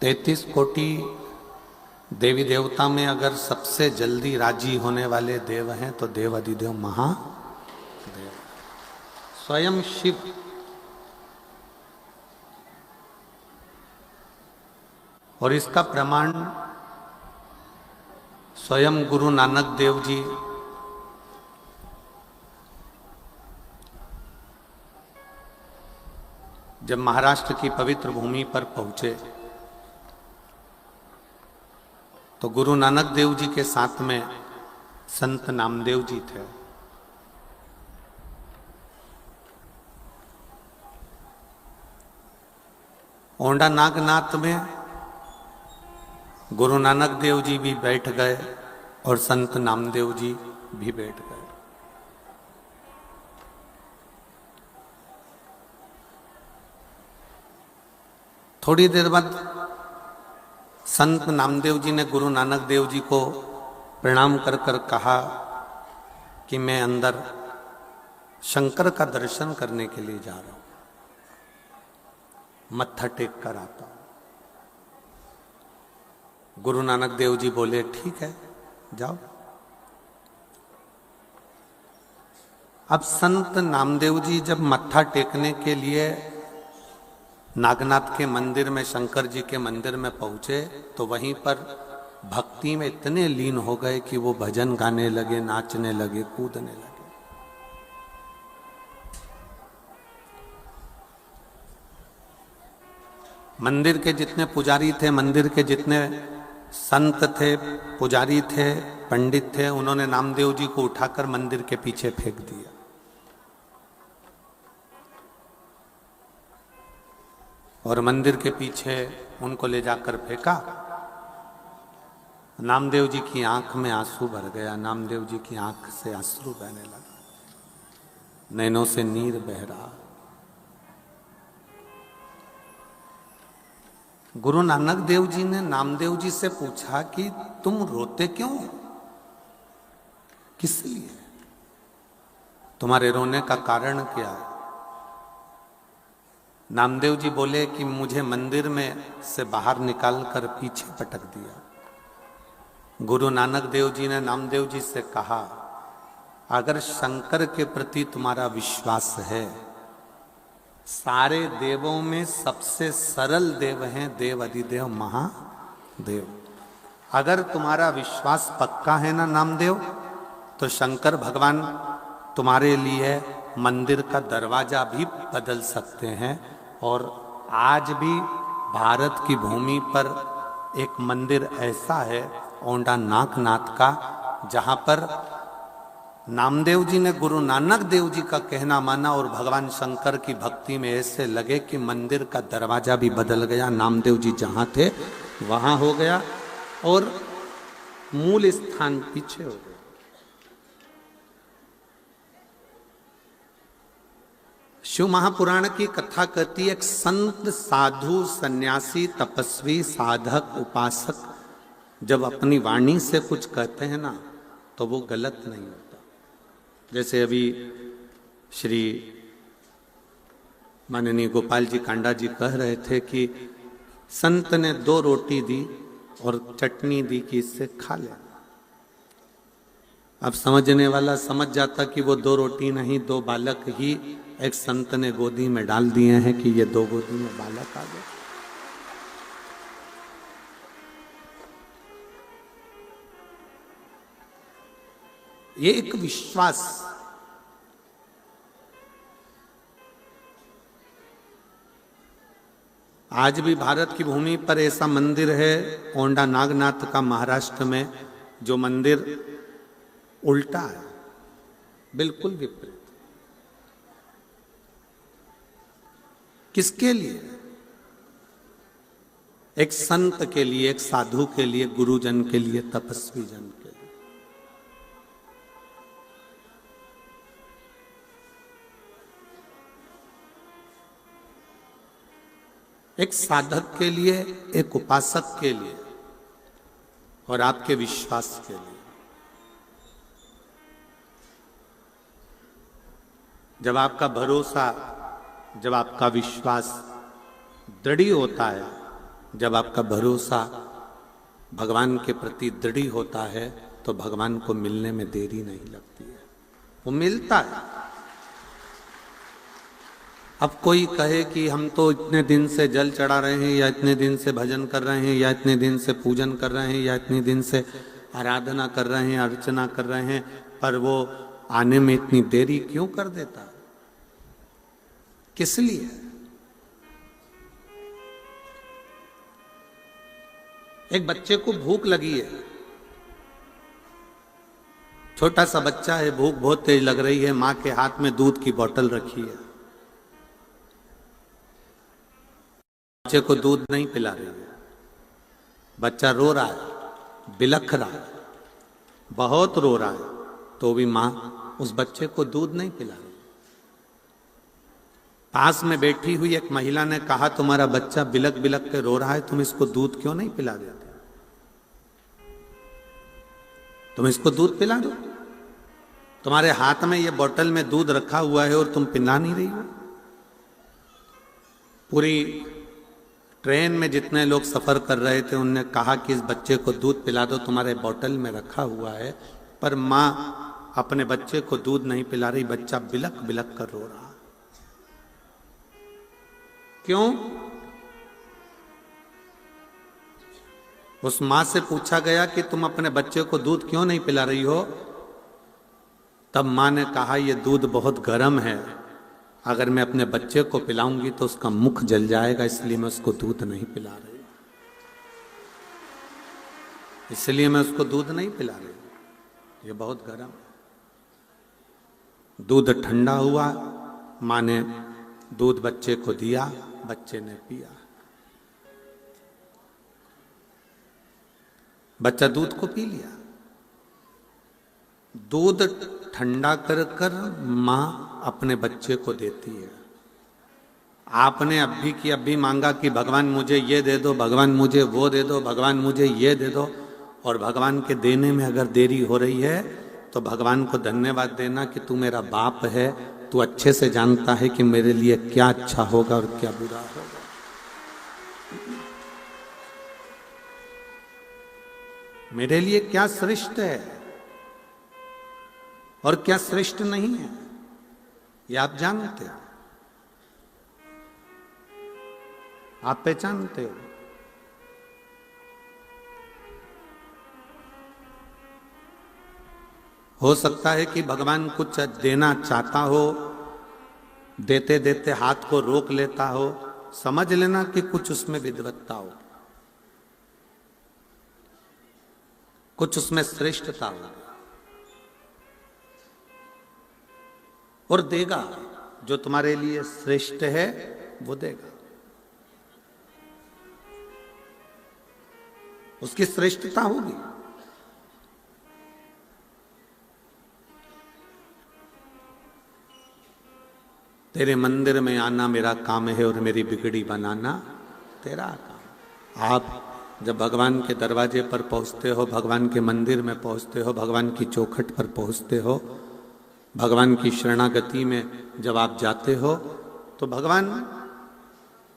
33 कोटि देवी देवता में अगर सबसे जल्दी राजी होने वाले देव हैं तो देव अधिदेव महादेव, स्वयं शिव। और इसका प्रमाण स्वयं गुरु नानक देव जी जब महाराष्ट्र की पवित्र भूमि पर पहुंचे तो गुरु नानक देव जी के साथ में संत नामदेव जी थे। ओंडा नागनाथ में गुरु नानक देव जी भी बैठ गए और संत नामदेव जी भी बैठ गए। थोड़ी देर बाद संत नामदेव जी ने गुरु नानक देव जी को प्रणाम कर कर कहा कि मैं अंदर शंकर का दर्शन करने के लिए जा रहा हूं, मत्था टेक कर आता हूं। गुरु नानक देव जी बोले ठीक है जाओ। अब संत नामदेव जी जब मत्था टेकने के लिए नागनाथ के मंदिर में, शंकर जी के मंदिर में पहुंचे तो वहीं पर भक्ति में इतने लीन हो गए कि वो भजन गाने लगे, नाचने लगे, कूदने लगे। मंदिर के जितने पुजारी थे, मंदिर के जितने संत थे, पुजारी थे, पंडित थे, उन्होंने नामदेव जी को उठाकर मंदिर के पीछे फेंक दिया। और मंदिर के पीछे उनको ले जाकर फेंका। नामदेव जी की आंख में आंसू भर गया, नामदेव जी की आंख से अश्रु बहने लगा, नैनों से नीर बह रहा। गुरु नानक देव जी ने नामदेव जी से पूछा कि तुम रोते क्यों, किस लिए, तुम्हारे रोने का कारण क्या है? नामदेव जी बोले कि मुझे मंदिर में से बाहर निकालकर पीछे पटक दिया। गुरु नानक देव जी ने नामदेव जी से कहा, अगर शंकर के प्रति तुम्हारा विश्वास है, सारे देवों में सबसे सरल देव हैं देव अधिदेव महादेव। अगर तुम्हारा विश्वास पक्का है ना नामदेव, तो शंकर भगवान तुम्हारे लिए मंदिर का दरवाजा भी बदल सकते हैं। और आज भी भारत की भूमि पर एक मंदिर ऐसा है ओंडा नागनाथ का, जहां पर नामदेव जी ने गुरु नानक देव जी का कहना माना और भगवान शंकर की भक्ति में ऐसे लगे कि मंदिर का दरवाजा भी बदल गया। नामदेव जी जहां थे वहां हो गया और मूल स्थान पीछे हो गया। शिव महापुराण की कथा कहती है, एक संत, साधु, सन्यासी, तपस्वी, साधक, उपासक जब अपनी वाणी से कुछ कहते हैं ना तो वो गलत नहीं होता। जैसे अभी श्री माननीय गोपाल जी कांडा जी कह रहे थे कि संत ने 2 रोटी दी और चटनी दी कि इससे खा ले। अब समझने वाला समझ जाता कि वो 2 रोटी नहीं, 2 बालक ही एक संत ने गोदी में डाल दिए हैं कि ये 2 गोदी में बालक आ गए। ये एक विश्वास, आज भी भारत की भूमि पर ऐसा मंदिर है ओंडा नागनाथ का, महाराष्ट्र में, जो मंदिर उल्टा है, बिल्कुल विपरीत। किसके लिए? एक संत के लिए, एक साधु के लिए, गुरुजन के लिए, तपस्वी जन के लिए। एक साधक के लिए, एक उपासक के लिए और आपके विश्वास के लिए। जब आपका भरोसा, जब आपका विश्वास दृढ़ होता है जब आपका भरोसा भगवान के प्रति दृढ़ होता है तो भगवान को मिलने में देरी नहीं लगती है, वो मिलता है। अब कोई कहे कि हम तो इतने दिन से जल चढ़ा रहे हैं, या इतने दिन से भजन कर रहे हैं, या इतने दिन से पूजन कर रहे हैं, या इतने दिन से आराधना कर रहे हैं, अर्चना कर रहे हैं, पर वो आने में इतनी देरी क्यों कर देता है? किस लिए? एक बच्चे को भूख लगी है, छोटा सा बच्चा है, भूख बहुत तेज लग रही है, मां के हाथ में दूध की बोतल रखी है, बच्चे को दूध नहीं पिला रही है, बच्चा रो रहा है, बिलख रहा है, बहुत रो रहा है, तो भी मां उस बच्चे को दूध नहीं पिला रही। पास में बैठी हुई एक महिला ने कहा, तुम्हारा बच्चा बिलख बिलख के रो रहा है, तुम इसको दूध क्यों नहीं पिला देते? तुम इसको दूध पिला दो, तुम्हारे हाथ में ये बोतल में दूध रखा हुआ है और तुम पिला नहीं रही हो। पूरी ट्रेन में जितने लोग सफर कर रहे थे उनने कहा कि इस बच्चे को दूध पिला दो, तुम्हारे बोतल में रखा हुआ है, पर मां अपने बच्चे को दूध नहीं पिला रही, बच्चा बिलख बिलख कर रो रहा। क्यों? उस मां से पूछा गया कि तुम अपने बच्चे को दूध क्यों नहीं पिला रही हो? तब मां ने कहा, यह दूध बहुत गर्म है, अगर मैं अपने बच्चे को पिलाऊंगी तो उसका मुख जल जाएगा, इसलिए मैं उसको दूध नहीं पिला रही, इसलिए मैं उसको दूध नहीं पिला रही, ये बहुत गर्म है। दूध ठंडा हुआ, मां ने दूध बच्चे को दिया, बच्चे ने पिया, बच्चा दूध को पी लिया। दूध ठंडा कर कर मां अपने बच्चे को देती है। आपने अभी की अभी मांगा कि भगवान मुझे ये दे दो, भगवान मुझे वो दे दो, भगवान मुझे ये दे दो, और भगवान के देने में अगर देरी हो रही है तो भगवान को धन्यवाद देना कि तू मेरा बाप है, तू अच्छे से जानता है कि मेरे लिए क्या अच्छा होगा और क्या बुरा होगा। मेरे लिए क्या श्रेष्ठ है और क्या श्रेष्ठ नहीं है, ये आप जानते हो, आप पहचानते हो। हो सकता है कि भगवान कुछ देना चाहता हो, देते देते हाथ को रोक लेता हो, समझ लेना कि कुछ उसमें विद्वत्ता हो, कुछ उसमें श्रेष्ठता हो, और देगा। जो तुम्हारे लिए श्रेष्ठ है वो देगा, उसकी श्रेष्ठता होगी। तेरे मंदिर में आना मेरा काम है और मेरी बिगड़ी बनाना तेरा काम। आप जब भगवान के दरवाजे पर पहुंचते हो, भगवान के मंदिर में पहुंचते हो, भगवान की चौखट पर पहुंचते हो, भगवान की शरणागति में जब आप जाते हो, तो भगवान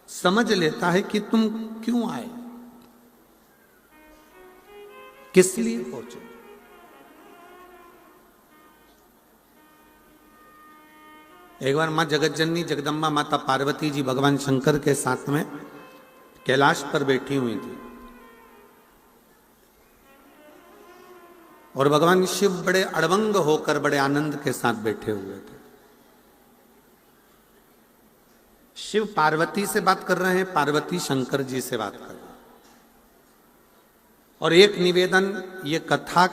समझ लेता है कि तुम क्यों आए, किस लिए पहुंचे। एक बार मां जगतजननी जगदम्बा माता पार्वती जी भगवान शंकर के साथ में कैलाश पर बैठी हुई थी, और भगवान शिव बड़े अड़बंग होकर बड़े आनंद के साथ बैठे हुए थे। शिव पार्वती से बात कर रहे हैं, पार्वती शंकर जी से बात कर रहे हैं, और एक निवेदन ये कथा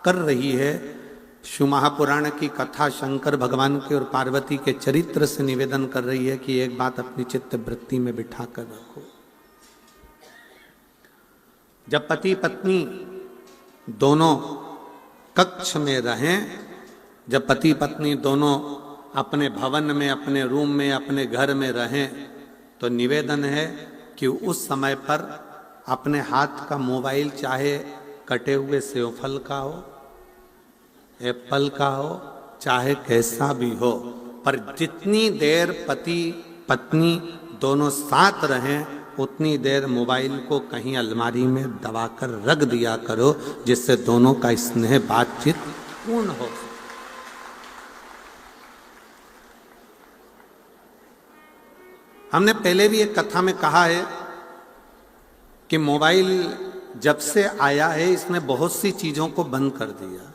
कर रही है, शिव महापुराण की कथा शंकर भगवान के और पार्वती के चरित्र से निवेदन कर रही है कि एक बात अपनी चित्त वृत्ति में बिठा कर रखो। जब पति पत्नी दोनों कक्ष में रहें, जब पति पत्नी दोनों अपने भवन में, अपने रूम में, अपने घर में रहें, तो निवेदन है कि उस समय पर अपने हाथ का मोबाइल चाहे कटे हुए सेवफल का हो, एप्पल का हो, चाहे कैसा भी हो, पर जितनी देर पति पत्नी दोनों साथ रहें उतनी देर मोबाइल को कहीं अलमारी में दबाकर रख दिया करो, जिससे दोनों का स्नेह बातचीत पूर्ण हो। हमने पहले भी एक कथा में कहा है कि मोबाइल जब से आया है इसने बहुत सी चीजों को बंद कर दिया।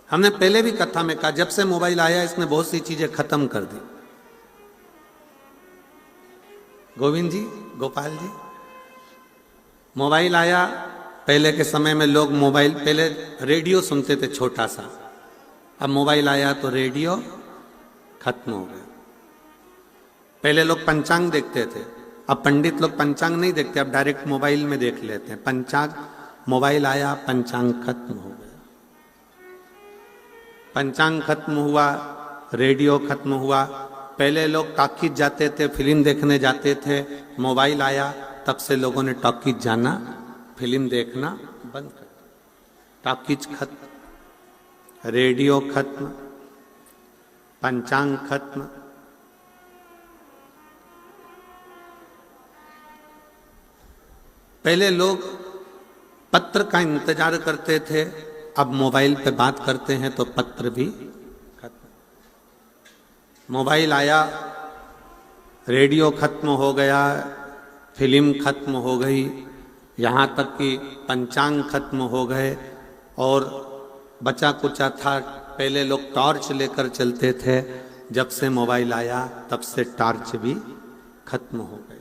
हमने पहले भी कथा में कहा जब से मोबाइल आया इसने बहुत सी चीजें खत्म कर दी। गोविंद जी, गोपाल जी, मोबाइल आया, पहले के समय में लोग मोबाइल, पहले रेडियो सुनते थे छोटा सा, अब मोबाइल आया तो रेडियो खत्म हो गया। पहले लोग पंचांग देखते थे, अब पंडित लोग पंचांग नहीं देखते, अब डायरेक्ट मोबाइल में देख लेते हैं। पंचांग, मोबाइल आया, पंचांग खत्म हो गया। पंचांग खत्म हुआ, रेडियो खत्म हुआ। पहले लोग टॉकीज जाते थे, फिल्म देखने जाते थे, मोबाइल आया तब से लोगों ने टॉकीज जाना, फिल्म देखना बंद कर दिया। टॉकीज खत्म, रेडियो खत्म, पंचांग खत्म। पहले लोग पत्र का इंतजार करते थे, अब मोबाइल पे बात करते हैं तो पत्र भी खत्म। मोबाइल आया, रेडियो खत्म हो गया, फिल्म खत्म हो गई, यहाँ तक कि पंचांग खत्म हो गए। और बचा कुचा था, पहले लोग टॉर्च लेकर चलते थे, जब से मोबाइल आया तब से टॉर्च भी खत्म हो गई।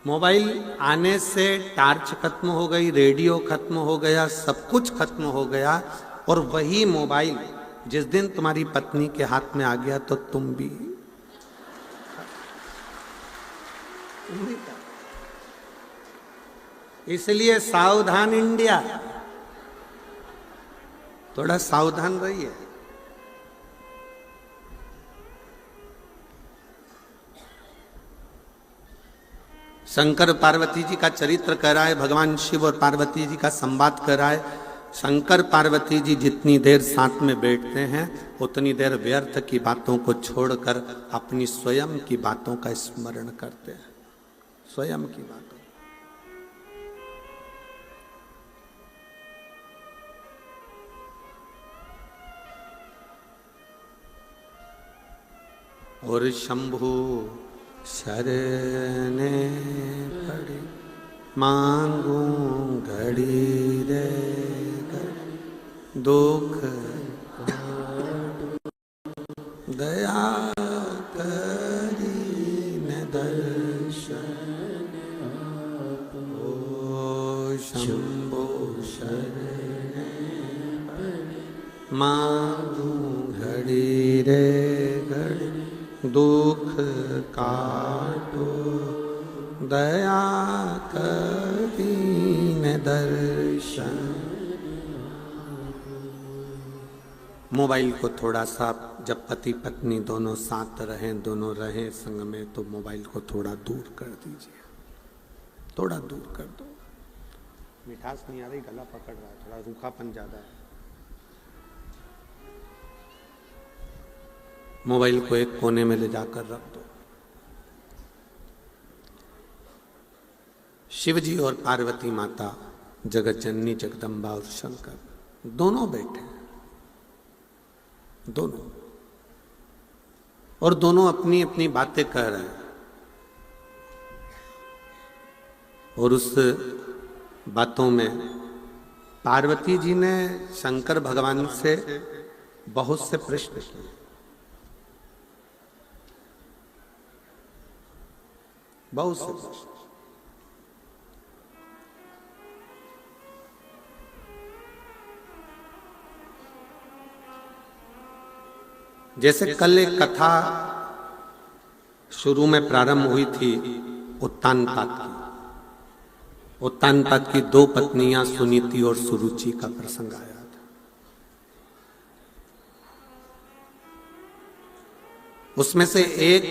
मोबाइल आने से टॉर्च खत्म हो गई, रेडियो खत्म हो गया, सब कुछ खत्म हो गया। और वही मोबाइल जिस दिन तुम्हारी पत्नी के हाथ में आ गया तो तुम भी इसलिए सावधान इंडिया, थोड़ा सावधान रहिए। शंकर पार्वती जी का चरित्र कर रहा है, भगवान शिव और पार्वती जी का संवाद कर रहा है। शंकर पार्वती जी जितनी देर साथ में बैठते हैं उतनी देर व्यर्थ की बातों को छोड़कर अपनी स्वयं की बातों का स्मरण करते हैं, स्वयं की बातों। और शंभु शरणे पड़ी मांगू घड़ी रे दुख दया करी न दर्शन ओ शंभो शरणे पड़ी मांगू घड़ी रे घड़ी दुख काटो दया करीन दर्शन। मोबाइल को थोड़ा सा, जब पति पत्नी दोनों साथ रहें, दोनों रहें संग में, तो मोबाइल को थोड़ा दूर कर दीजिए, थोड़ा दूर कर दो। मिठास नहीं आ रही, गला पकड़ रहा है, थोड़ा रूखापन ज्यादा है। मोबाइल को एक कोने में ले जाकर रख दो। शिव जी और पार्वती माता, जगत जननी जगदम्बा और शंकर दोनों बैठे हैं, दोनों, और दोनों अपनी अपनी बातें कह रहे हैं। और उस बातों में पार्वती जी ने शंकर भगवान से बहुत से प्रश्न किए। बहुत से प्रश्न। जैसे कल एक कथा शुरू में प्रारंभ हुई थी उत्तानपाद की। उत्तानपाद की दो पत्नियां सुनीति और सुरुचि का प्रसंग आया था। उसमें से एक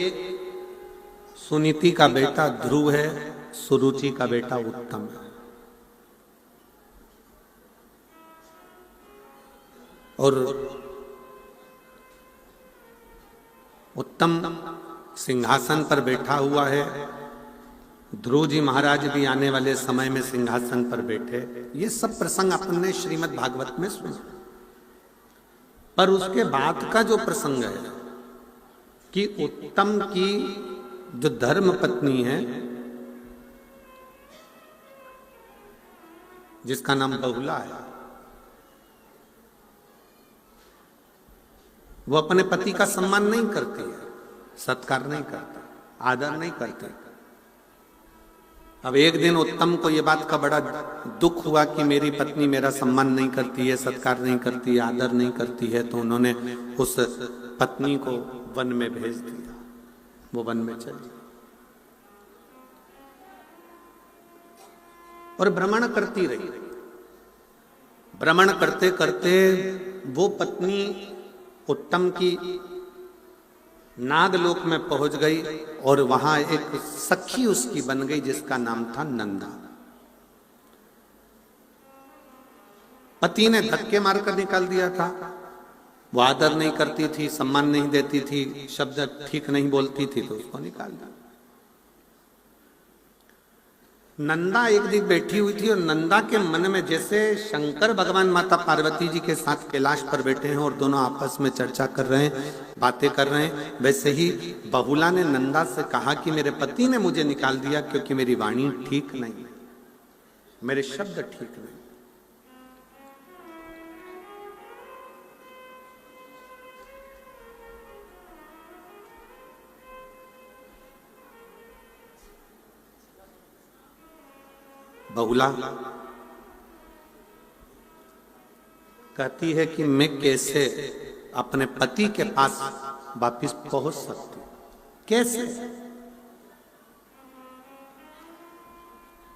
सुनीति का बेटा ध्रुव है, सुरुचि का बेटा उत्तम है। और उत्तम सिंहासन पर बैठा हुआ है, ध्रुव जी महाराज भी आने वाले समय में सिंहासन पर बैठे। ये सब प्रसंग अपन ने श्रीमद् भागवत में सुना। पर उसके बाद का जो प्रसंग है कि उत्तम की जो धर्म पत्नी है, जिसका नाम बहुला है, वो अपने पति का सम्मान नहीं करती है, सत्कार नहीं करती, आदर नहीं करती। अब एक दिन उत्तम को ये बात का बड़ा दुख हुआ कि मेरी पत्नी मेरा सम्मान नहीं करती है, सत्कार नहीं करती है, आदर नहीं करती है, तो उन्होंने उस पत्नी को वन में भेज दिया। वो वन में चली और भ्रमण करती रही। भ्रमण करते करते वो पत्नी उत्तम की नागलोक में पहुंच गई और वहां एक सखी उसकी बन गई जिसका नाम था नंदा। पति ने धक्के मारकर निकाल दिया था। वो आदर नहीं करती थी, सम्मान नहीं देती थी, शब्द ठीक नहीं बोलती थी, तो उसको निकाल दिया। नंदा एक दिन बैठी हुई थी और नंदा के मन में, जैसे शंकर भगवान माता पार्वती जी के साथ कैलाश पर बैठे हैं और दोनों आपस में चर्चा कर रहे हैं, बातें कर रहे हैं, वैसे ही बहुला ने नंदा से कहा कि मेरे पति ने मुझे निकाल दिया क्योंकि मेरी वाणी ठीक नहीं है, मेरे शब्द ठीक नहीं। बहुला कहती है कि मैं कैसे अपने पति के पास वापिस पहुंच सकती, कैसे?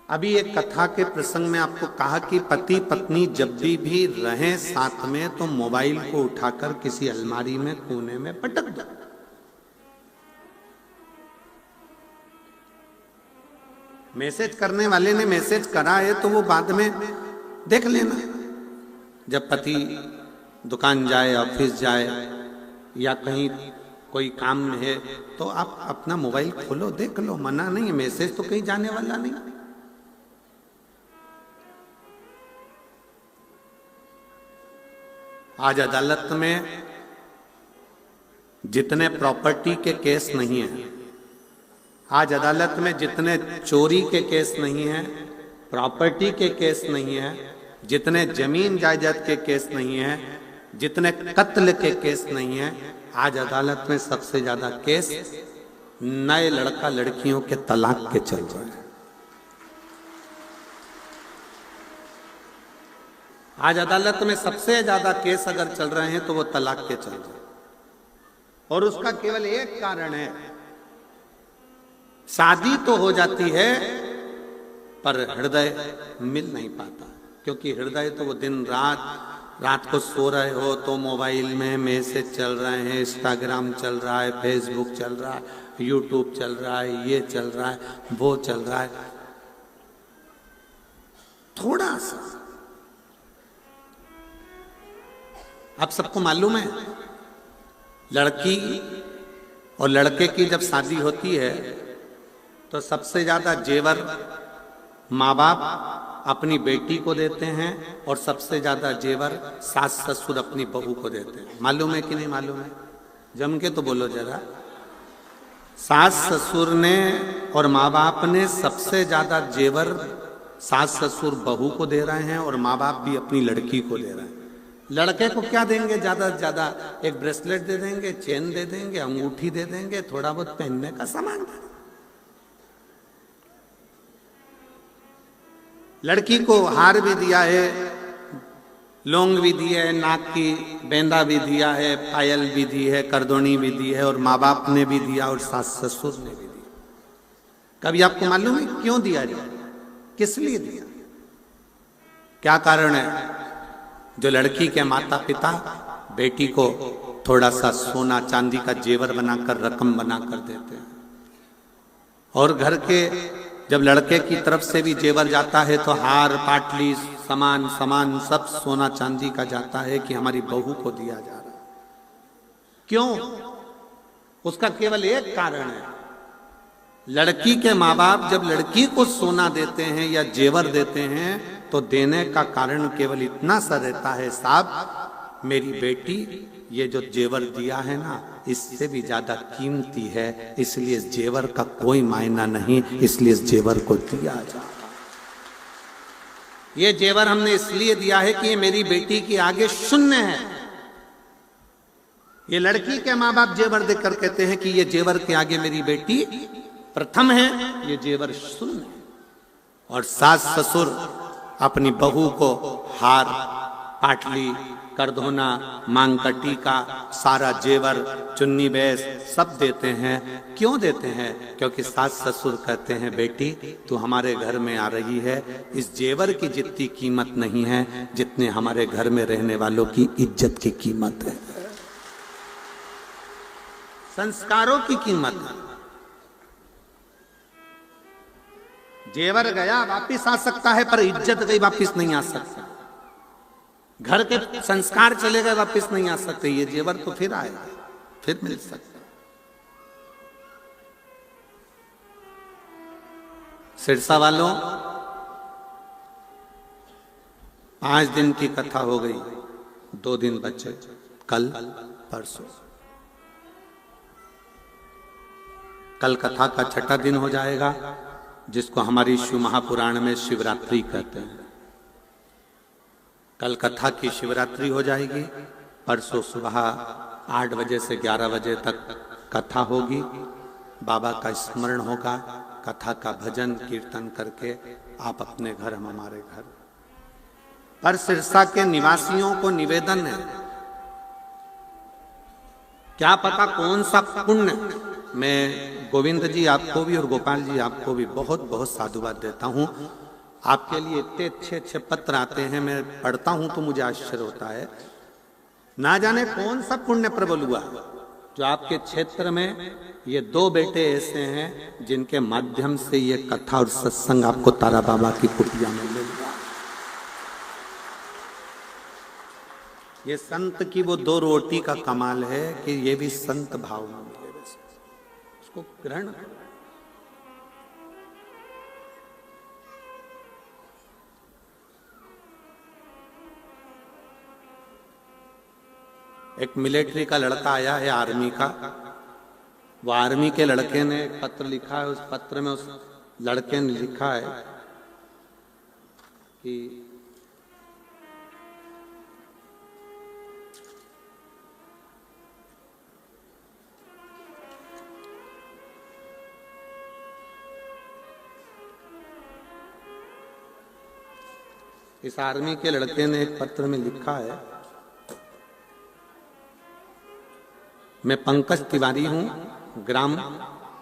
अभी एक कथा के प्रसंग में आपको कहा कि पति पत्नी जब भी रहें साथ में तो मोबाइल को उठाकर किसी अलमारी में कोने में पटक दो। मैसेज करने वाले ने मैसेज करा है तो वो बाद में देख लेना। जब पति दुकान जाए, ऑफिस जाए या कहीं कोई काम में है तो आप अपना मोबाइल खोलो, देख लो, मना नहीं है, मैसेज तो कहीं जाने वाला नहीं। आज अदालत में जितने प्रॉपर्टी के केस नहीं है, आज अदालत में जितने चोरी के केस नहीं है, प्रॉपर्टी के केस नहीं है, जितने जमीन जायदाद के केस नहीं है, जितने कत्ल के केस नहीं है, आज अदालत में सबसे ज्यादा केस नए लड़का लड़कियों के तलाक के चल रहे हैं। आज अदालत में सबसे ज्यादा केस अगर चल रहे हैं तो वो तलाक के चल रहे हैं। और उसका केवल एक कारण है, शादी तो हो जाती है पर हृदय मिल नहीं पाता, क्योंकि हृदय तो वो दिन रात को सो रहे हो तो मोबाइल में मैसेज चल रहे हैं, इंस्टाग्राम चल रहा है, फेसबुक चल रहा है, यूट्यूब चल रहा है, ये चल रहा है, वो चल रहा है। थोड़ा सा आप सबको मालूम है, लड़की और लड़के की जब शादी होती है तो सबसे ज्यादा जेवर माँ बाप अपनी बेटी को देते हैं और सबसे ज्यादा जेवर सास ससुर अपनी बहू को देते हैं। मालूम है कि नहीं मालूम है? जम के तो बोलो जरा। सास ससुर ने और माँ बाप ने सबसे ज्यादा जेवर सास ससुर बहू को दे रहे हैं और माँ बाप भी अपनी लड़की को दे रहे हैं। लड़के को क्या देंगे? ज्यादा से ज्यादा एक ब्रेसलेट दे देंगे, चेन दे देंगे, अंगूठी दे देंगे, थोड़ा बहुत पहनने का सामान दे देंगे। लड़की को हार भी दिया है, लौंग भी दिया है, नाक की बेंदा भी दिया है, पायल भी दी है, करदोनी भी दी है, और माँ बाप ने भी दिया और सास ससुर ने भी दिया। कभी आपको मालूम है क्यों दिया जाए? किस लिए दिया? क्या कारण है? जो लड़की के माता पिता बेटी को थोड़ा सा सोना चांदी का जेवर बनाकर, रकम बनाकर देते हैं, और घर के जब लड़के की तरफ से भी जेवर जाता है तो हार पाटली सामान सब सोना चांदी का जाता है कि हमारी बहू को दिया जा रहा है। क्यों? उसका केवल एक कारण है, लड़की के माँ बाप जब लड़की को सोना देते हैं या जेवर देते हैं तो देने का कारण केवल इतना सा रहता है, साहब मेरी बेटी ये जो जेवर दिया है ना इससे भी ज्यादा कीमती है, इसलिए इस जेवर का कोई मायना नहीं, इसलिए इस जेवर को दिया जाए। ये जेवर हमने इसलिए दिया है कि ये मेरी बेटी के आगे शून्य है। ये लड़की के माँ बाप जेवर देकर कहते हैं कि ये जेवर के आगे मेरी बेटी प्रथम है, ये जेवर शून्य है। और सास ससुर अपनी बहू को हार, पाटली, करधोना, मांग का टीका, सारा जेवर, चुन्नी बैस सब देते हैं। क्यों देते हैं? क्योंकि सास ससुर कहते हैं बेटी तू हमारे घर में आ रही है, इस जेवर की जितनी कीमत नहीं है जितने हमारे घर में रहने वालों की इज्जत की कीमत है, संस्कारों की कीमत है। जेवर गया वापिस आ सकता है पर इज्जत गई वापिस नहीं आ सकता। घर के संस्कार चले गए वापिस नहीं आ सकते, ये जेवर तो फिर आएगा, फिर मिल सकता। सिरसा वालों 5 दिन की कथा हो गई, 2 दिन बचे, कल परसों। कल कथा का 6ठा दिन हो जाएगा जिसको हमारी शिव महापुराण में शिवरात्रि कहते हैं। कल कथा की शिवरात्रि हो जाएगी, परसों सुबह 8 बजे से 11 बजे तक कथा होगी, बाबा का स्मरण होगा, कथा का भजन कीर्तन करके आप अपने घर, हम हमारे घर। पर सिरसा के निवासियों को निवेदन है, क्या पता कौन सा पुण्य, मैं गोविंद जी आपको भी और गोपाल जी आपको भी बहुत बहुत साधुवाद देता हूँ। आपके लिए इतने अच्छे अच्छे पत्र आते हैं, मैं पढ़ता हूं तो मुझे आश्चर्य होता है। ना जाने कौन सा पुण्य प्रबल हुआ जो आपके क्षेत्र में ये 2 बेटे ऐसे हैं जिनके माध्यम से ये कथा और सत्संग आपको तारा बाबा की कुटिया में मिलेगा। ये संत की वो 2 रोटी का कमाल है कि ये भी संत भाव में मिले, उसको ग्रहण। एक मिलिट्री का लड़का आया है, आर्मी का। वो आर्मी के लड़के ने एक पत्र लिखा है, उस पत्र में उस लड़के ने लिखा है कि इस आर्मी के लड़के ने एक पत्र में लिखा है, मैं पंकज तिवारी हूं, ग्राम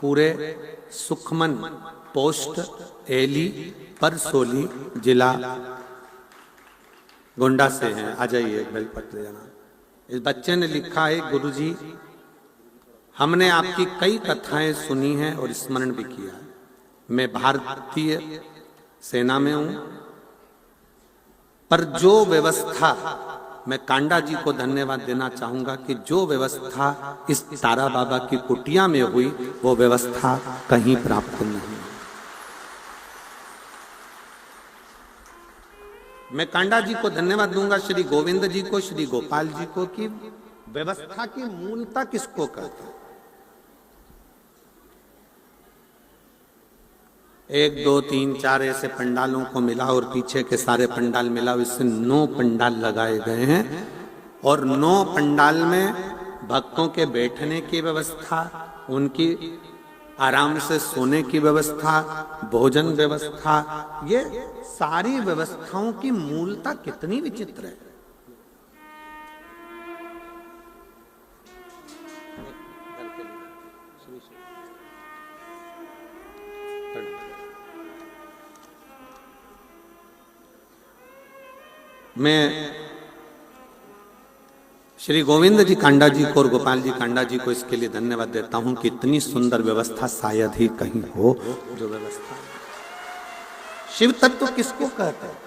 पूरे सुखमन, पोस्ट एली परसोली, जिला गोंडा से हैं, आ जाइए एक भाई पत्र जाना। इस बच्चे ने लिखा है, गुरुजी हमने आपकी कई कथाएं सुनी हैं और स्मरण भी किया है। मैं भारतीय सेना में हूं, पर जो व्यवस्था, मैं कांडा जी को धन्यवाद देना चाहूंगा कि जो व्यवस्था इस तारा बाबा की कुटिया में हुई वो व्यवस्था कहीं प्राप्त नहीं। मैं कांडा जी को धन्यवाद दूंगा, श्री गोविंद जी को, श्री गोपाल जी को, कि व्यवस्था की मूलता किसको कहते हैं। 1 2 3 4 ऐसे पंडालों को मिला और पीछे के सारे पंडाल मिला, इससे 9 पंडाल लगाए गए हैं। और 9 पंडाल में भक्तों के बैठने की व्यवस्था, उनकी आराम से सोने की व्यवस्था, भोजन व्यवस्था, ये सारी व्यवस्थाओं की मूलता कितनी विचित्र है। मैं श्री गोविंद जी कांडा जी को और गोपाल जी कांडा जी को इसके लिए धन्यवाद देता हूं कि इतनी सुंदर व्यवस्था शायद ही कहीं हो। जो व्यवस्था, शिव तत्व किसको कहते हैं?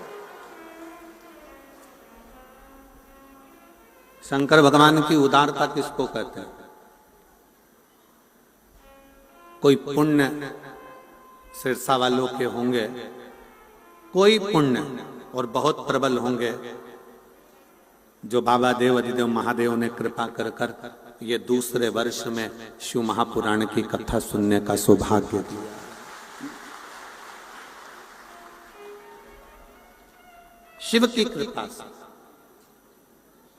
शंकर भगवान की उदारता किसको कहते हैं? कोई पुण्य सिरसा वालों के होंगे, कोई पुण्य और बहुत प्रबल होंगे जो बाबा देव अधिदेव महादेव ने कृपा कर कर ये दूसरे वर्ष में शिव महापुराण की कथा सुनने का सौभाग्य दिया। शिव की कृपा से,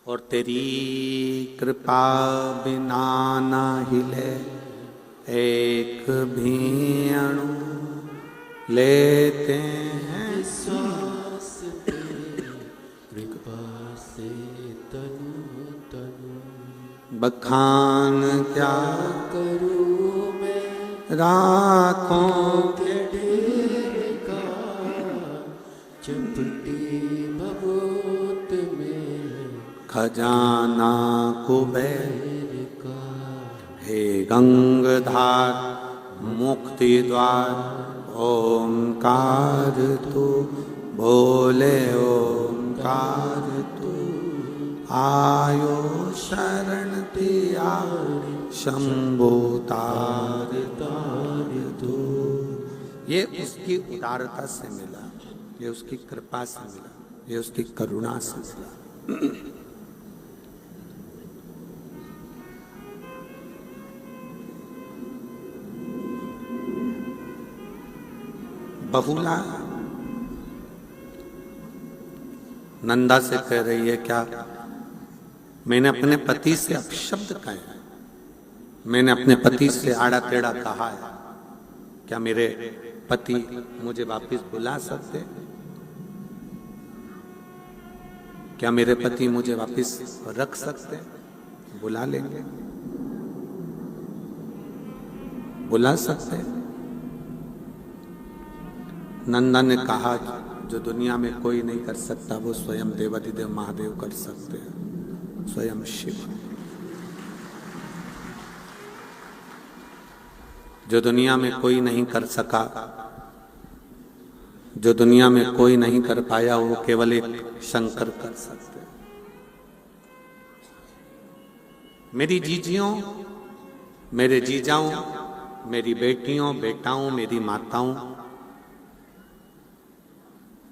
और तेरी कृपा बिना ना हिले एक भी अणु, लेते हैं श्वास कृपा से तनु तनु। बखान क्या करूं मैं राखों के ढेर का, चपटी भभूत में खजाना कुबेर का। हे गंगधार मुक्ति द्वार ओंकार तू, बोले ओंकार तू, आयो शरण तियारी शंभु तार तार तू। ये उसकी उदारता से मिला, ये उसकी कृपा से मिला, ये उसकी करुणा से मिला। बहुला नंदा से कह रही है, क्या मैंने अपने पति से अपशब्द कहे, मैंने अपने पति से आड़ा टेढ़ा कहा है, क्या मेरे पति मुझे वापस बुला सकते? क्या मेरे पति मुझे वापस रख सकते? बुला लेंगे, बुला सकते। नंदा ने कहा, जो दुनिया में कोई नहीं कर सकता वो स्वयं देवाधिदेव महादेव कर सकते हैं, स्वयं शिव। जो दुनिया में कोई नहीं कर सका, जो दुनिया में कोई नहीं कर पाया, वो केवल एक शंकर कर सकते हैं। मेरी जीजियों, मेरे जीजाओं, मेरी बेटियों, बेटाओं, मेरी माताओं,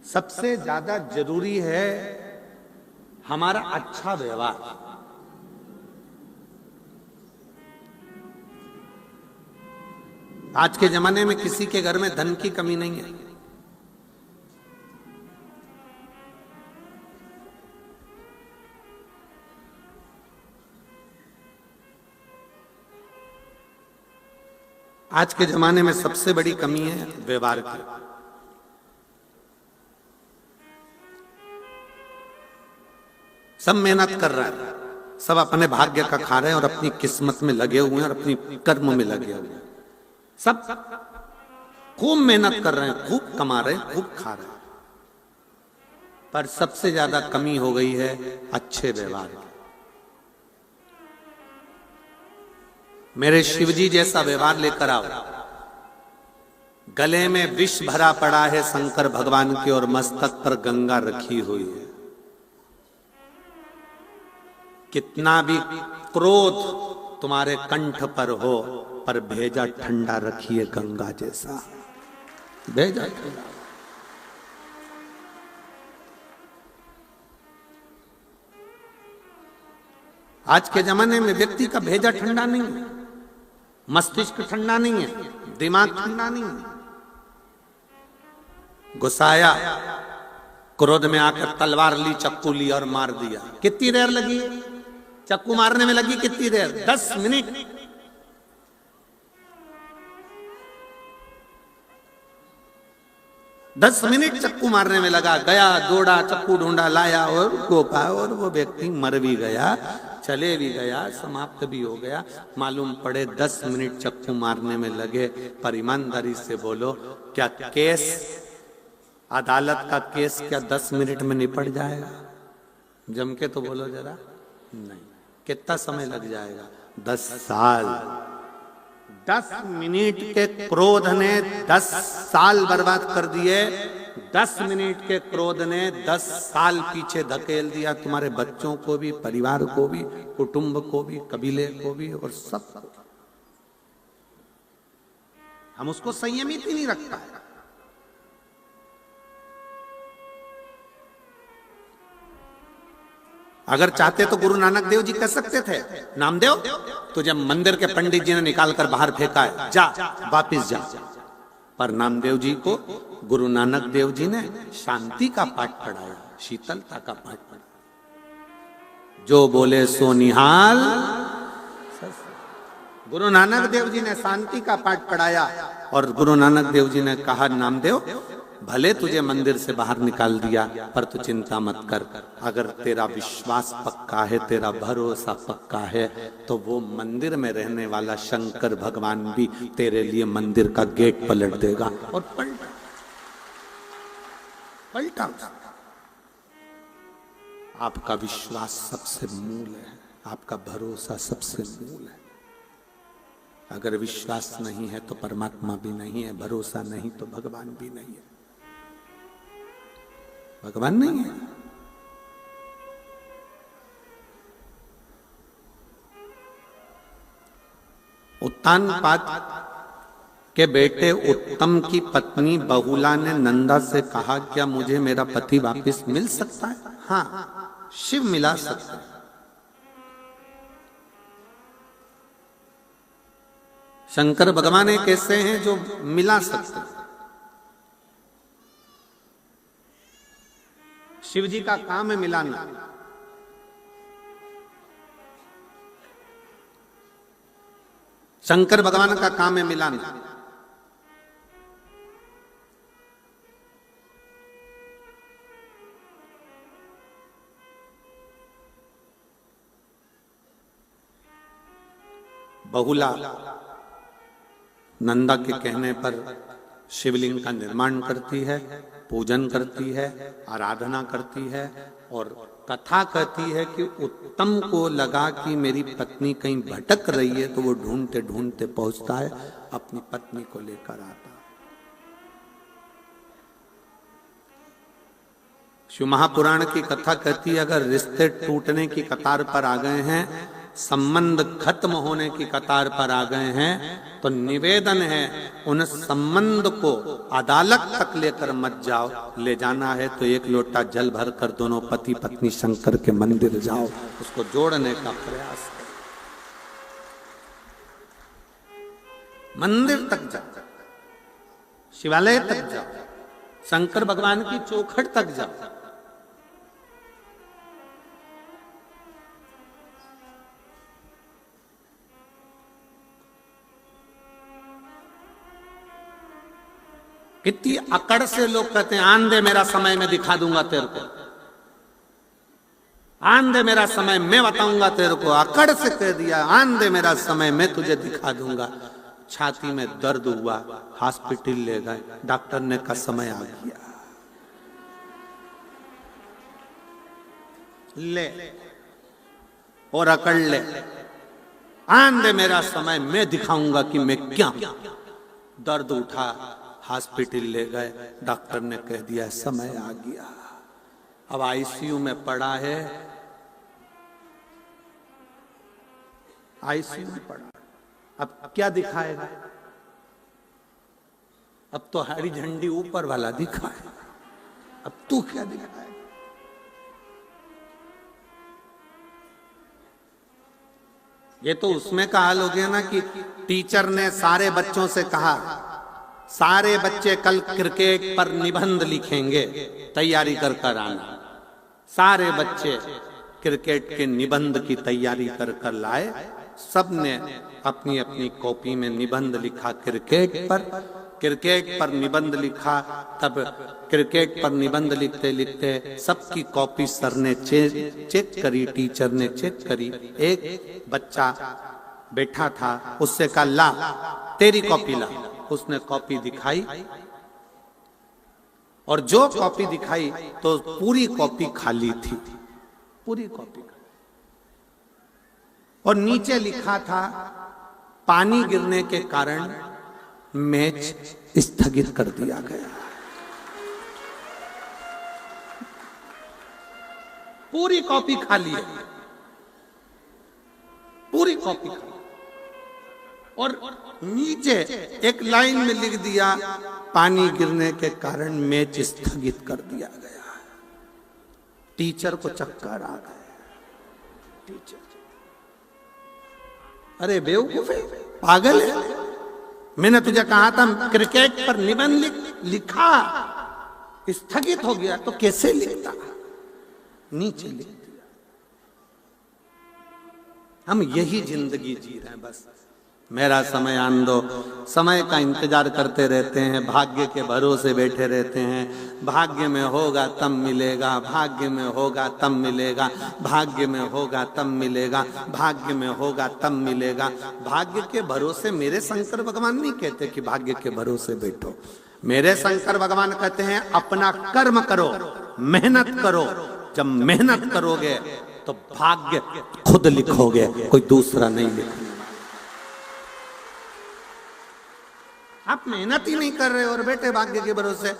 सबसे ज्यादा जरूरी है हमारा अच्छा व्यवहार। आज के जमाने में किसी के घर में धन की कमी नहीं है। आज के जमाने में सबसे बड़ी कमी है व्यवहार की। सब मेहनत कर रहे हैं, सब अपने भाग्य का खा रहे हैं और अपनी किस्मत में लगे हुए हैं और अपनी कर्म में लगे हुए हैं। सब खूब मेहनत कर रहे हैं, खूब कमा रहे हैं, खूब खा रहे हैं, पर सबसे ज्यादा कमी हो गई है अच्छे व्यवहार की। मेरे शिवजी जैसा व्यवहार लेकर आओ। गले में विष भरा पड़ा है शंकर भगवान के और मस्तक पर गंगा रखी हुई है। कितना भी क्रोध तुम्हारे कंठ पर हो, पर भेजा ठंडा रखिए गंगा जैसा। भेजा ठंडा। आज के जमाने में व्यक्ति का भेजा ठंडा नहीं है, मस्तिष्क ठंडा नहीं है, दिमाग ठंडा नहीं है। गुस्साया, क्रोध में आकर तलवार ली, चक्कू ली और मार दिया। कितनी देर लगी चक्कू मारने में? लगी कितनी देर? 10 मिनट। 10 मिनट चक्कू मारने में लगा। गया, दौड़ा, चक्कू ढूंढा, लाया और गोपा, और वो व्यक्ति मर भी गया, चले भी गया, समाप्त भी हो गया। मालूम पड़े 10 मिनट चक्कू मारने में लगे। पर ईमानदारी से बोलो, क्या केस, अदालत का केस क्या 10 मिनट में निपट जाएगा? जम के तो बोलो जरा। नहीं। कितना समय लग जाएगा? 10 साल। 10 मिनट के क्रोध ने 10 साल बर्बाद कर दिए। 10 मिनट के क्रोध ने 10 साल पीछे धकेल दिया, तुम्हारे बच्चों को भी, परिवार को भी, कुटुंब को भी, कबीले को भी और सब। हम उसको संयमित ही नहीं रखता है। अगर चाहते तो गुरु नानक देव जी कह सकते थे, नामदेव तुझे मंदिर के पंडित जी ने निकाल कर बाहर फेंका है, जा वापिस जा। पर नामदेव जी को गुरु नानक देव जी ने शांति का पाठ पढ़ाया, शीतलता का पाठ पढ़ाया। जो बोले सो निहाल। गुरु नानक देव जी ने शांति का पाठ पढ़ाया और गुरु नानक देव जी ने कहा, नामदेव भले तुझे मंदिर से बाहर निकाल दिया पर तू चिंता मत कर, अगर तेरा विश्वास पक्का है, तेरा भरोसा पक्का है, तो वो मंदिर में रहने वाला शंकर भगवान भी तेरे लिए मंदिर का गेट पलट देगा। और पलटा। आपका विश्वास सबसे मूल है, आपका भरोसा सबसे मूल है। अगर विश्वास नहीं है तो परमात्मा भी नहीं है, भरोसा नहीं तो भगवान भी नहीं है। भगवान नहीं है। उत्तानपाद के बेटे उत्तम की पत्नी बहुला ने नंदा से कहा, क्या मुझे मेरा पति वापस मिल सकता है? हाँ, शिव मिला सकता है। शंकर भगवान एक ऐसे हैं जो मिला सकते हैं। शिव जी का काम है मिलाना। शंकर भगवान का काम है मिलाना। बहुला नंदा के कहने पर शिवलिंग का निर्माण करती है, पूजन करती है, आराधना करती है और कथा कहती है कि उत्तम को लगा कि मेरी पत्नी कहीं भटक रही है, तो वो ढूंढते ढूंढते पहुंचता है, अपनी पत्नी को लेकर आता है। शिव महापुराण की कथा कहती है, अगर रिश्ते टूटने की कतार पर आ गए हैं, संबंध खत्म होने की कतार पर आ गए हैं, तो निवेदन है उन संबंध को अदालत तक लेकर मत जाओ। ले जाना है तो एक लोटा जल भर कर दोनों पति पत्नी शंकर के मंदिर जाओ, उसको जोड़ने का प्रयास करो। मंदिर तक जाओ, शिवालय तक जाओ, शंकर भगवान की चौखट तक जाओ। कितनी अकड़ से लोग कहते हैं, आन दे मेरा समय मैं दिखा दूंगा तेरे को, आन दे मेरा समय मैं बताऊंगा तेरे को। अकड़ से कह दिया, आन दे मेरा समय मैं तुझे दिखा दूंगा। छाती में दर्द हुआ, हॉस्पिटल ले गए, डॉक्टर ने कहा समय आ गया, ले और अकड़ ले, आन दे मेरा समय मैं दिखाऊंगा कि मैं क्या। दर्द उठा, हॉस्पिटल ले गए, डॉक्टर ने कह दिया समय आ गया। अब आईसीयू में पड़ा है, आईसीयू में पड़ा, अब क्या दिखाएगा? अब तो हरी झंडी ऊपर वाला दिखाए, अब तू क्या दिखाएगा? ये तो उसमें का हाल हो गया ना कि टीचर ने सारे बच्चों से कहा, सारे बच्चे कल क्रिकेट पर निबंध लिखेंगे, तैयारी कर कर आना। सारे बच्चे क्रिकेट के निबंध की तैयारी कर कर लाए, सबने अपनी अपनी कॉपी में निबंध लिखा क्रिकेट पर निबंध लिखा। तब क्रिकेट पर निबंध लिखते लिखते सबकी कॉपी सर ने चेक करी, टीचर ने चेक करी। एक बच्चा बैठा था, उससे कहा ला तेरी कॉपी ला। उसने कॉपी दिखाई और जो कॉपी दिखाई तो पूरी कॉपी खाली थी, पूरी कॉपी। और नीचे लिखा था पानी गिरने के कारण मैच स्थगित कर दिया गया। पूरी कॉपी खाली है, पूरी कॉपी खाली। और नीचे एक लाइन में लिख दिया, पानी गिरने के कारण मैच स्थगित कर दिया गया। टीचर को चक्कर आ गया। टीचर, अरे बेवकूफ है, पागल है, मैंने तुझे कहा था क्रिकेट पर निबंध लिखा, स्थगित हो गया तो कैसे लिखता, नीचे लिख दिया। हम यही जिंदगी जी रहे हैं, बस मेरा समय आन दो, समय का इंतजार करते रहते हैं, भाग्य के भरोसे बैठे रहते हैं। भाग्य में होगा तब मिलेगा, भाग्य में होगा तब मिलेगा, भाग्य में होगा तब मिलेगा, भाग्य में होगा तब मिलेगा। भाग्य के भरोसे मेरे शंकर भगवान नहीं कहते कि भाग्य के भरोसे बैठो। मेरे शंकर भगवान कहते हैं अपना कर्म करो, मेहनत करो। जब मेहनत करोगे तो भाग्य खुद लिखोगे, कोई दूसरा नहीं लिखेगा। आप मेहनत ही नहीं कर रहे और बैठे भाग्य के भरोसे।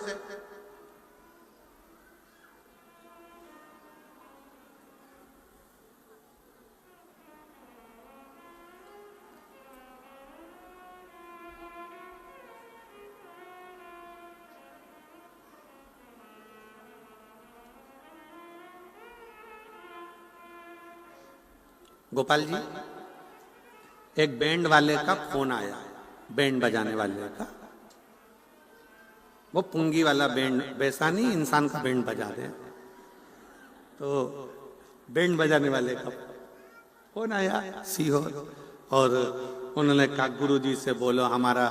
गोपाल जी, एक बैंड वाले का फोन आया, बैंड बजाने वाले का। वो पुंगी वाला बैंड, वैसा नहीं इंसान का बैंड बजा रहे, तो बैंड बजाने वाले का फोन आया सीहोर, और उन्होंने कहा गुरुजी से बोलो हमारा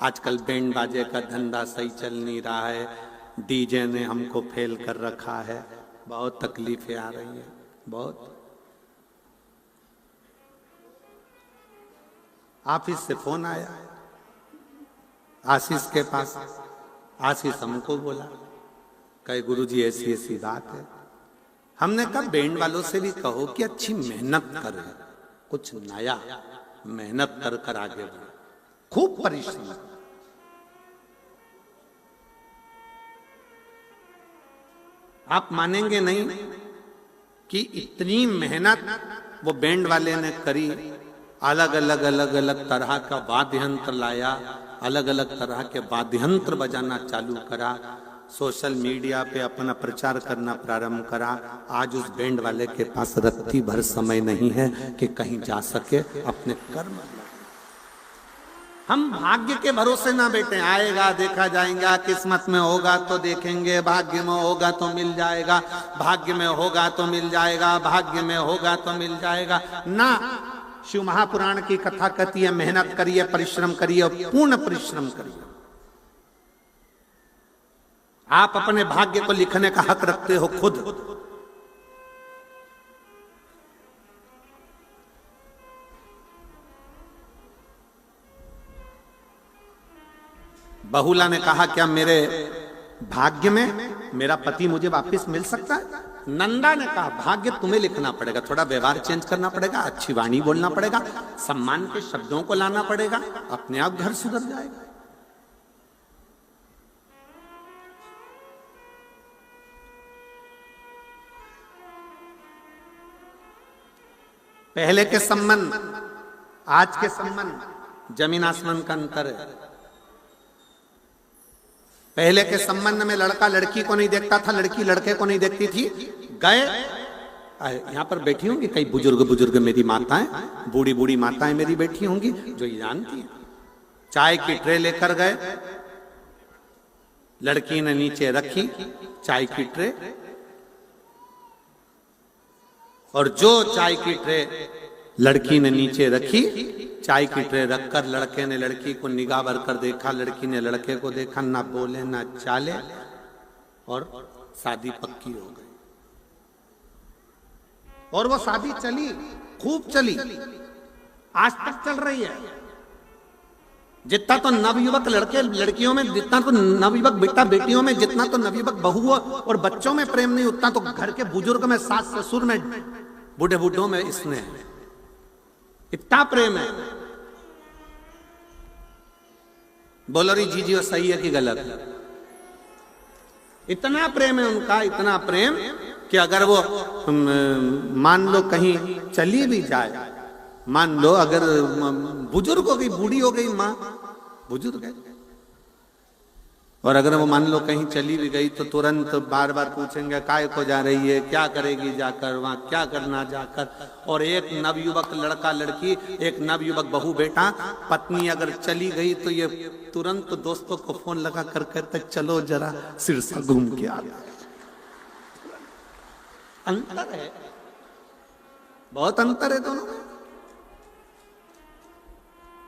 आजकल बैंड बाजे का धंधा सही चल नहीं रहा है, डीजे ने हमको फेल कर रखा है, बहुत तकलीफें आ रही है, बहुत। ऑफिस से फोन आया आशीष के पास। आशीष हमको बोला, कहे गुरुजी ऐसी ऐसी बात है। हमने कहा बैंड वालों से भी कहो कि अच्छी मेहनत करें, कुछ नया मेहनत कर कर आगे बढ़े, खूब परिश्रम। आप मानेंगे नहीं कि इतनी मेहनत वो बैंड वाले ने करी। अलग अलग तरह का वाद्य यंत्र लाया, अलग अलग तरह के वाद्य यंत्र बजाना चालू करा, सोशल मीडिया पे अपना प्रचार करना प्रारंभ करा। आज उस बैंड वाले के पास रत्ती भर समय नहीं है कि कहीं जा सके, अपने कर्म। हम भाग्य के भरोसे ना बैठे, आएगा देखा जाएगा, किस्मत में होगा तो देखेंगे, भाग्य में होगा तो मिल जाएगा, भाग्य में होगा तो मिल जाएगा, भाग्य में होगा तो मिल जाएगा ना। शिव महापुराण की कथा कहती है मेहनत करिए, परिश्रम करिए और पूर्ण परिश्रम करिए। आप अपने भाग्य को लिखने का हक रखते हो खुद। बहुला ने कहा क्या मेरे भाग्य में मेरा पति मुझे वापस मिल सकता है? नंदा ने कहा भाग्य तुम्हें लिखना पड़ेगा, थोड़ा व्यवहार चेंज करना पड़ेगा, अच्छी वाणी बोलना पड़ेगा, सम्मान के शब्दों को लाना पड़ेगा, अपने आप घर सुधर जाएगा। पहले के संबंध आज के संबंध जमीन आसमान का अंतर है। पहले के संबंध में लड़का लड़की को नहीं देखता था, लड़की लड़के को नहीं देखती थी। गए यहाँ पर बैठी होंगी कई बुजुर्ग मेरी माताएं, बूढ़ी बूढ़ी माताएं मेरी बैठी होंगी जो ये जानती हैं। चाय की ट्रे लेकर गए, लड़की ने नीचे रखी चाय की ट्रे, और जो चाय की ट्रे लड़की ने नीचे रखी, चाय की ट्रे रखकर लड़के ने लड़की को निगाह भर कर देखा, लड़की ने लड़के को देखा, ना बोले ना चाले, और शादी पक्की हो गई। और वो शादी चली, खूब चली, आज तक चल रही है। जितना तो नवयुवक लड़के लड़कियों में, जितना तो नवयुवक बेटा बेटियों में, जितना तो नवयुवक बहुओं और बच्चों में प्रेम नहीं, उतना तो घर के बुजुर्ग में, सास ससुर में, बूढ़े बूढ़ों में स्नेह है। इतना प्रेम है। बोलो री जीजी वो सही है कि गलत? इतना प्रेम है उनका, इतना प्रेम कि अगर वो मान लो कहीं चली भी जाए मान लो अगर बुजुर्ग हो गई, बूढ़ी हो गई माँ, बुजुर्ग है, और अगर वो मान लो कहीं चली भी गई तो तुरंत बार बार पूछेंगे काय को जा रही है, क्या करेगी जाकर वहां, क्या करना जाकर। और एक नवयुवक लड़का लड़की, एक नवयुवक बहू बेटा, पत्नी अगर चली गई तो ये तुरंत दोस्तों को फोन लगा कर कहते चलो जरा सिरसा घूम के आ गए। अंतर है, बहुत अंतर है दोनों में।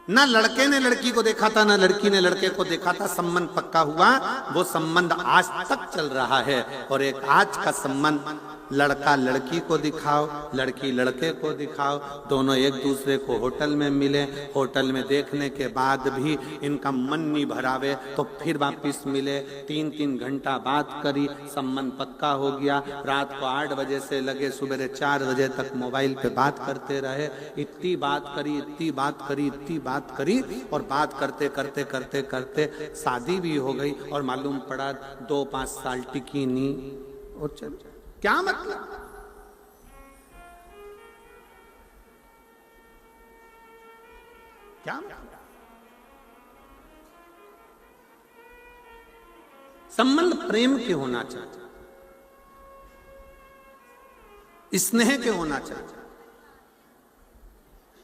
ना लड़के ने लड़की को देखा था, ना लड़की ने लड़के को देखा था, संबंध पक्का हुआ, वो संबंध आज तक चल रहा है। और एक आज का संबंध, लड़का लड़की को दिखाओ, लड़की लड़के को दिखाओ, दोनों एक दूसरे को होटल में मिले, होटल में देखने के बाद भी इनका मन नहीं भरावे तो फिर वापिस मिले, 3-3 घंटा बात करी, संबंध पक्का हो गया। रात को 8 बजे से लगे सुबह 4 बजे तक मोबाइल पे बात करते रहे, इतनी बात करी, इतनी बात करी, इतनी बात करी, और बात करते करते करते करते शादी भी हो गई। और मालूम पड़ा 2-5 साल टिकी नहीं, और चल क्या मतलब। क्या मतलब? संबंध प्रेम के होना चाहिए, स्नेह के होना चाहिए।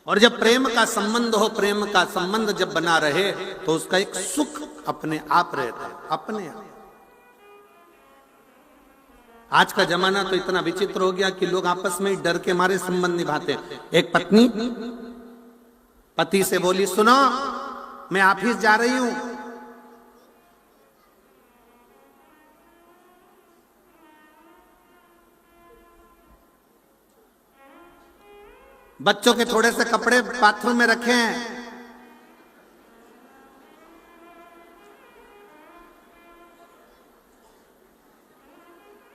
और जब प्रेम का संबंध हो, प्रेम का संबंध जब बना रहे तो उसका एक सुख अपने आप रहता है, अपने आप। आज का जमाना तो इतना विचित्र हो गया कि लोग आपस में ही डर के मारे संबंध निभाते हैं। एक पत्नी पति से बोली, सुनो मैं ऑफिस जा रही हूं, बच्चों के थोड़े से कपड़े बाथरूम में रखे हैं,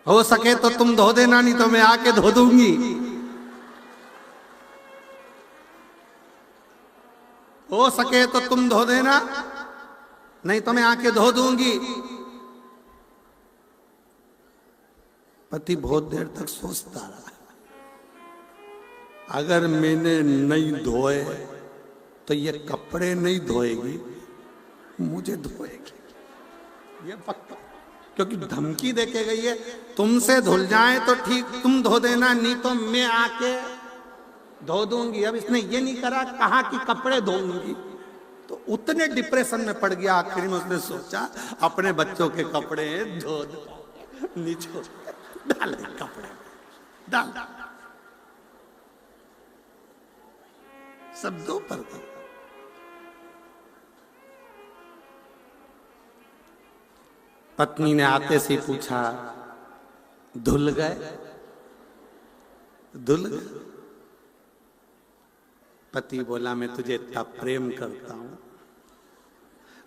हो सके तो तुम धो देना, नहीं तो मैं आके धो दूंगी। हो सके तो तुम धो देना, नहीं तो मैं आके धो दूंगी। पति बहुत देर तक सोचता रहा, अगर मैंने नहीं धोए तो ये कपड़े नहीं धोएगी, मुझे धोएगी, ये पक्का। क्योंकि धमकी देके गई है, तुमसे धुल जाए तो ठीक, तुम धो देना, नहीं तो मैं आके धो दूंगी। अब इसने ये नहीं करा, कहा कि कपड़े धोऊंगी, तो उतने डिप्रेशन में पड़ गया। आखिर में उसने सोचा अपने बच्चों के कपड़े धो दो, नीचे डाल दे कपड़े, डाल सब दो पर दो। पत्नी ने आते से पूछा, धुल गए? धुल गए? पति बोला, मैं तुझे इतना प्रेम करता हूं।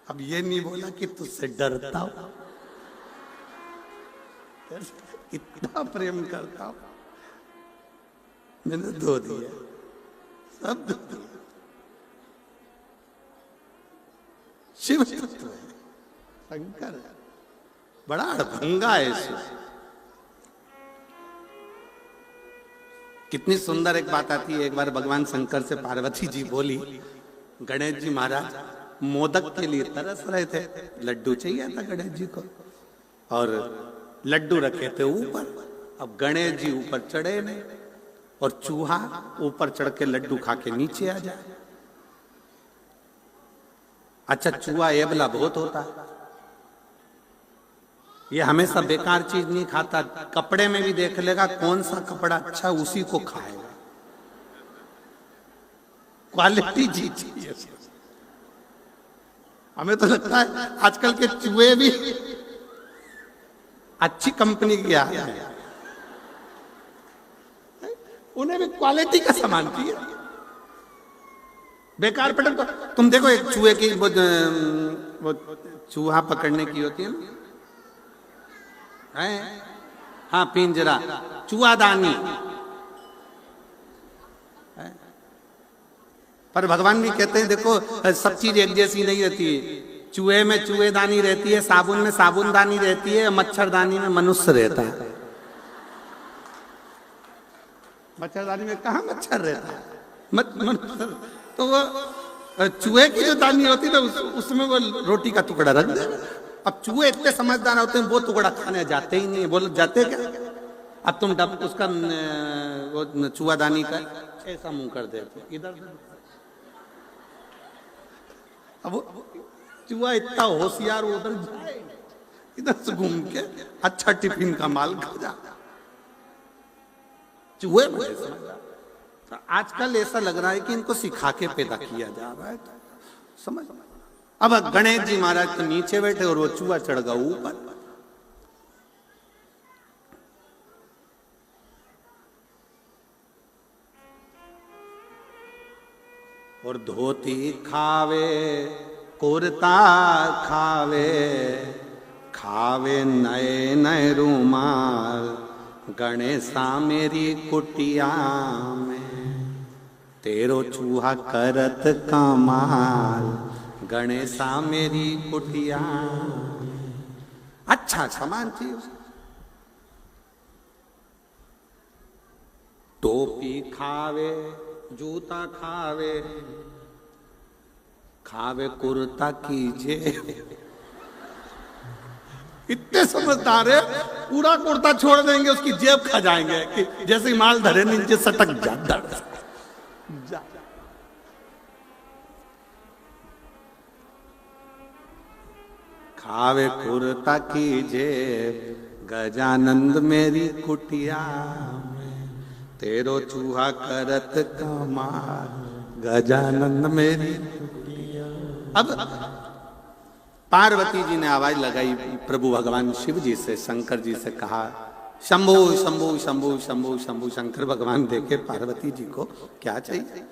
अब ये नहीं बोला कि तुझसे डरता हूं, इतना प्रेम करता हूं, मैंने धो दिया, सब धो दिया। शिव तत्व है, शंकर है, बड़ा अड़भंगा है इसमें। कितनी सुंदर एक बात आती है। एक बार भगवान शंकर से पार्वती जी बोली, गणेश जी महाराज मोदक के लिए तरस रहे थे, लड्डू चाहिए था गणेश जी को, और लड्डू रखे थे ऊपर। अब गणेश जी ऊपर चढ़े नहीं, और चूहा ऊपर चढ़ के लड्डू खा के नीचे आ जाए। अच्छा, चूहा एबला बहुत होता है, ये हमेशा बेकार चीज नहीं खाता, कपड़े में भी देख लेगा कौन सा कपड़ा अच्छा, उसी को खाएगा। क्वालिटी चीज चाहिए। हमें तो लगता है आजकल के चूहे भी अच्छी कंपनी के आ रहे हैं, उन्हें भी क्वालिटी का सामान चाहिए। बेकार पटक तो तुम देखो, एक चूहे की वो चूहा पकड़ने की होती है ना, है? हाँ, पिंजरा, चूहादानी। पर भगवान भी कहते हैं देखो, सब चीज एक जैसी नहीं रहती है। चूहे में चूहेदानी रहती है, साबुन में साबुनदानी रहती है, मच्छरदानी में मनुष्य रहता है। मच्छरदानी में कहाँ मच्छर रहता है? मत मत तो वो चूहे की जो दानी होती ना उसमें वो रोटी का टुकड़ा रख दे। अब चूहे इतने समझदार होते हैं, वो टुकड़ा खाने जाते ही नहीं। बोलो जाते क्या? अब तुम डब उसका वो चूहादानी का ऐसा मुंह कर देते इधर। अब वो चूहा इतना होशियार, उधर जाए इधर से घूम के अच्छा टिफिन का माल खा जाता। चूहे बड़े समझदार। तो आजकल ऐसा लग रहा है कि इनको सिखा के पैदा किया जा रहा है, तो समझ। अब गणेश जी महाराज तो नीचे बैठे और वो चूहा चढ़ गया ऊपर। और धोती खावे कुर्ता खावे, खावे नए नए रूमाल, गणेशा मेरी कुटिया में तेरो चूहा करत कमाल, गणेशा मेरी कुटिया। अच्छा सामान थी उसे। टोपी खावे जूता खावे, खावे कुर्ता की जेब। इतने समझदार है, पूरा कुर्ता छोड़ देंगे, उसकी जेब खा जाएंगे कि जैसे माल धरे नीचे सटक जा। खावे कुर्ता की जेब, गजानंद मेरी कुटिया में तेरो चूहा करत कमाल, गजानंद मेरी कुटिया। अब पार्वती जी ने आवाज लगाई प्रभु भगवान शिव जी से, शंकर जी से कहा शंभु शंभु शंभु शंभु शंभु। शंकर भगवान देखे पार्वती जी को, क्या चाहिए?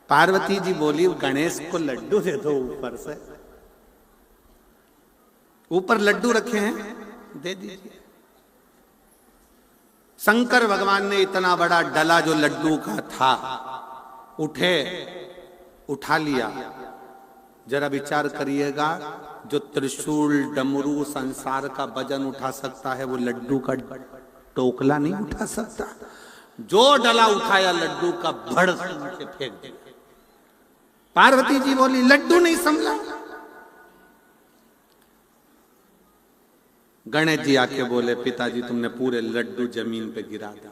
पार्वती जी बोली गणेश को लड्डू दे दो ऊपर से। ऊपर लड्डू रखे हैं, दे दीजिए। शंकर भगवान ने इतना बड़ा डला जो लड्डू का था उठा लिया। जरा विचार करिएगा, जो त्रिशूल डमरू संसार का वजन उठा सकता है वो लड्डू का टोकला नहीं उठा सकता। जो डला उठाया लड्डू का भड़ से फेंक दिया। पार्वती जी बोली लड्डू नहीं संभला। गणेश जी आके बोले पिताजी तुमने पूरे लड्डू जमीन पे गिरा दिया।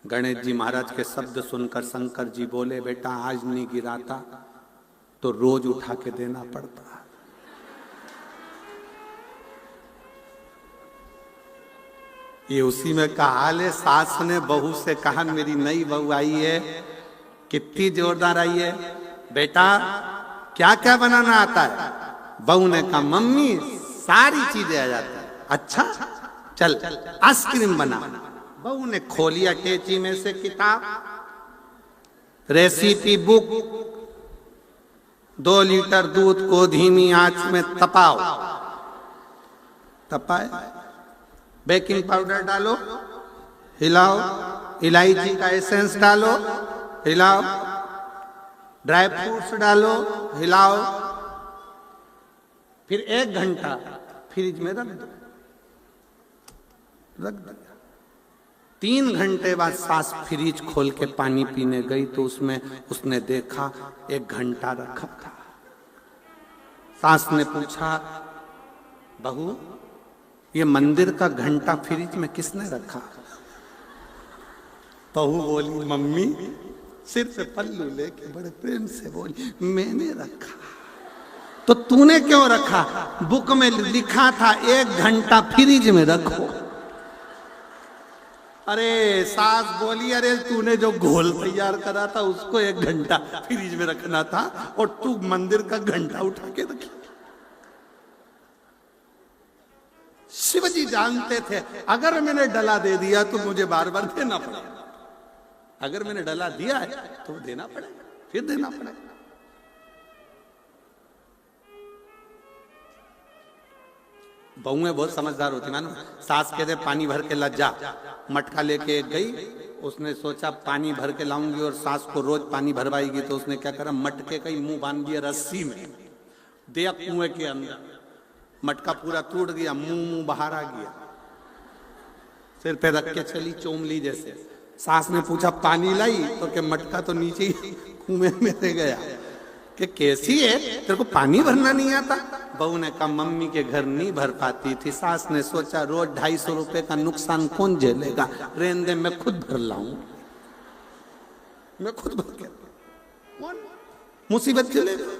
गणेश जी महाराज के शब्द सुनकर शंकर जी बोले बेटा आज नहीं गिराता तो रोज उठा के देना पड़ता। ये उसी में कहा ले, सास ने बहू से कहा मेरी नई बहू आई है, कितनी जोरदार आई है, बेटा क्या क्या बनाना आता है? बहू ने कहा मम्मी सारी चीजें आ जाती है। अच्छा चल आइसक्रीम बना। बहू ने खोली अटैची में से किताब, रेसिपी बुक। 2 लीटर दूध को धीमी आंच में तपाओ। तपाए, बेकिंग पाउडर डालो, हिलाओ, इलायची का एसेंस डालो, हिलाओ, ड्राई फ्रूट्स डालो, हिलाओ, फिर 1 घंटा फ्रिज में रख दो। रख दिया। 3 घंटे बाद सास फ्रिज खोल के पानी पीने गई तो उसमें उसने देखा 1 घंटा रखा था। सास ने पूछा बहू ये मंदिर का घंटा फ्रिज में किसने रखा? बहू बोली मम्मी सिर पे पल्लू लेके बड़े प्रेम से बोली मैंने रखा। तो तूने क्यों रखा? बुक में लिखा था 1 घंटा फ्रिज में रखो। अरे सास बोली अरे तूने जो घोल तैयार करा था उसको 1 घंटा फ्रिज में रखना था और तू मंदिर का घंटा उठा के रखी। शिवजी जानते थे अगर मैंने डला दे दिया तो मुझे बार बार देना पड़ेगा। अगर मैंने डला दिया है तो देना पड़ेगा, फिर देना पड़ेगा। बहुएं बहुत समझदार होती मानो। सास कहते पानी भर के ला जा। मटका लेके गई, उसने सोचा पानी भर के लाऊंगी और सास को रोज पानी भरवाएगी, तो उसने क्या करा मटके का ही मुंह बांध दिया रस्सी में, दिया कुएं के अंदर। मटका पूरा टूट गया, मुंह बाहर आ गया। सिर पे रख के चली चोमली जैसे। सास ने पूछा पानी लाई, तो के मटका तो नीचे ही कुएं में रह गया। कि कैसी है, तेरे को पानी भरना नहीं आता? बहू ने कहा मम्मी के घर नहीं भर पाती थी। सास ने सोचा रोज 250 रुपए का नुकसान कौन झेलेगा, रहने दे मैं खुद भर लाऊं, मैं खुद भर के। कौन मुसीबत झेलेगा,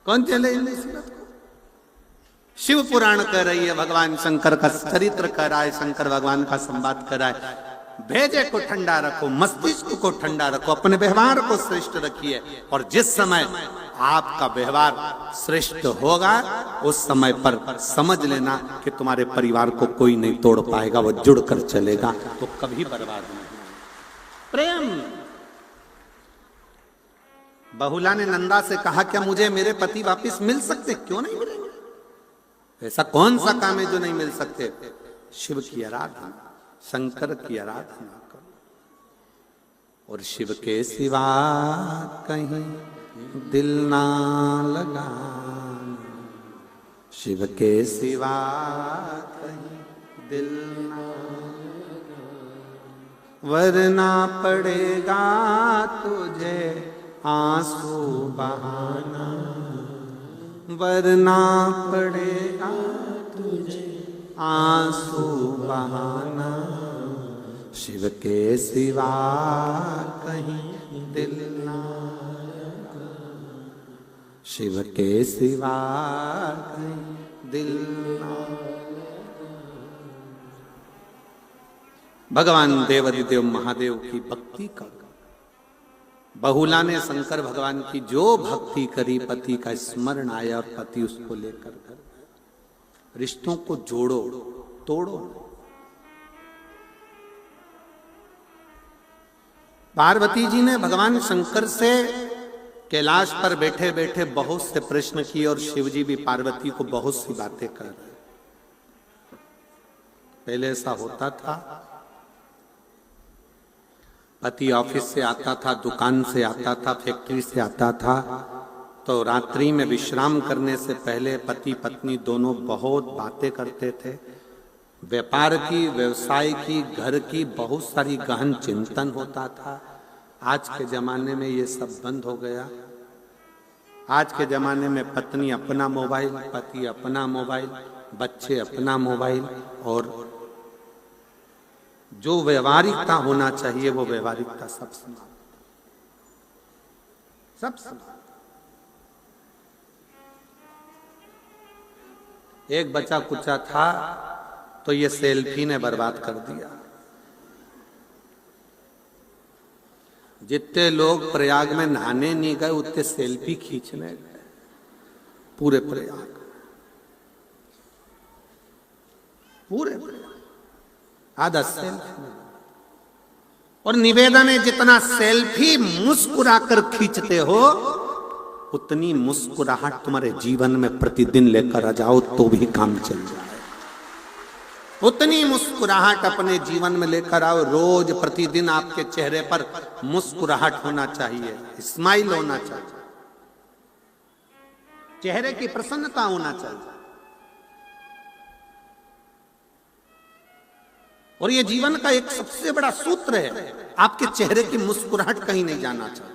कौन झेले मुसीबत को? शिव पुराण कर रही है, भगवान शंकर का चरित्र कर रहा है, शंकर भगवान का संवाद कर रहा है। भेजे को ठंडा रखो, मस्तिष्क को ठंडा रखो, अपने व्यवहार को श्रेष्ठ रखिए, और जिस समय आपका व्यवहार श्रेष्ठ होगा उस समय पर समझ लेना कि तुम्हारे परिवार को कोई नहीं तोड़ पाएगा, वो जुड़कर चलेगा, तो कभी बर्बाद नहीं। प्रेम। बहुला ने नंदा से कहा क्या मुझे मेरे पति वापस मिल सकते? क्यों नहीं मिलेंगे? ऐसा कौन सा काम है जो नहीं मिल सकते? शिव की आराधना, शंकर की आराधना करो, और शिव के सिवा कहीं दिल ना लगाना, शिव के सिवा कहीं दिल ना लगाना, वरना पड़ेगा तुझे आंसू बहाना, वरना पड़ेगा तुझे आंसू बहाना, शिव के सिवा कहीं दिल ना, शिव के सिवा कहीं दिल ना। भगवान देवाधिदेव महादेव की भक्ति का बहुला ने शंकर भगवान की जो भक्ति करी, पति का स्मरण आया और पति उसको लेकर घर। रिश्तों को जोड़ो, तोड़ो। पार्वती जी ने भगवान शंकर से कैलाश पर बैठे बैठे बहुत से प्रश्न किए, और शिव जी भी पार्वती को बहुत सी बातें कर रहे। पहले ऐसा होता था, पति ऑफिस से आता था, दुकान से आता था, फैक्ट्री से आता था, तो रात्रि में विश्राम करने से पहले पति पत्नी दोनों बहुत बातें करते थे। व्यापार की, व्यवसाय की, घर की बहुत सारी गहन चिंतन होता था। आज के जमाने में ये सब बंद हो गया। आज के जमाने में पत्नी अपना मोबाइल, पति अपना मोबाइल, बच्चे अपना मोबाइल, और जो व्यवहारिकता होना चाहिए वो व्यवहारिकता सब समाप्त, सब समाप्त। एक बच्चा कुचा था तो ये सेल्फी ने बर्बाद कर दिया। जितने लोग प्रयाग में नहाने नहीं गए उतने सेल्फी खींचने गए पूरे प्रयाग, पूरे प्रयाग आधा सेल्फी। और निवेदन है जितना सेल्फी मुस्कुराकर खींचते हो उतनी मुस्कुराहट तुम्हारे जीवन में प्रतिदिन लेकर आ जाओ तो भी काम चल जाए। उतनी मुस्कुराहट अपने जीवन में लेकर आओ। रोज प्रतिदिन आपके चेहरे पर मुस्कुराहट होना चाहिए, स्माइल होना चाहिए, चेहरे की प्रसन्नता होना चाहिए। और ये जीवन का एक सबसे बड़ा सूत्र है, आपके चेहरे की मुस्कुराहट कहीं नहीं जाना चाहिए।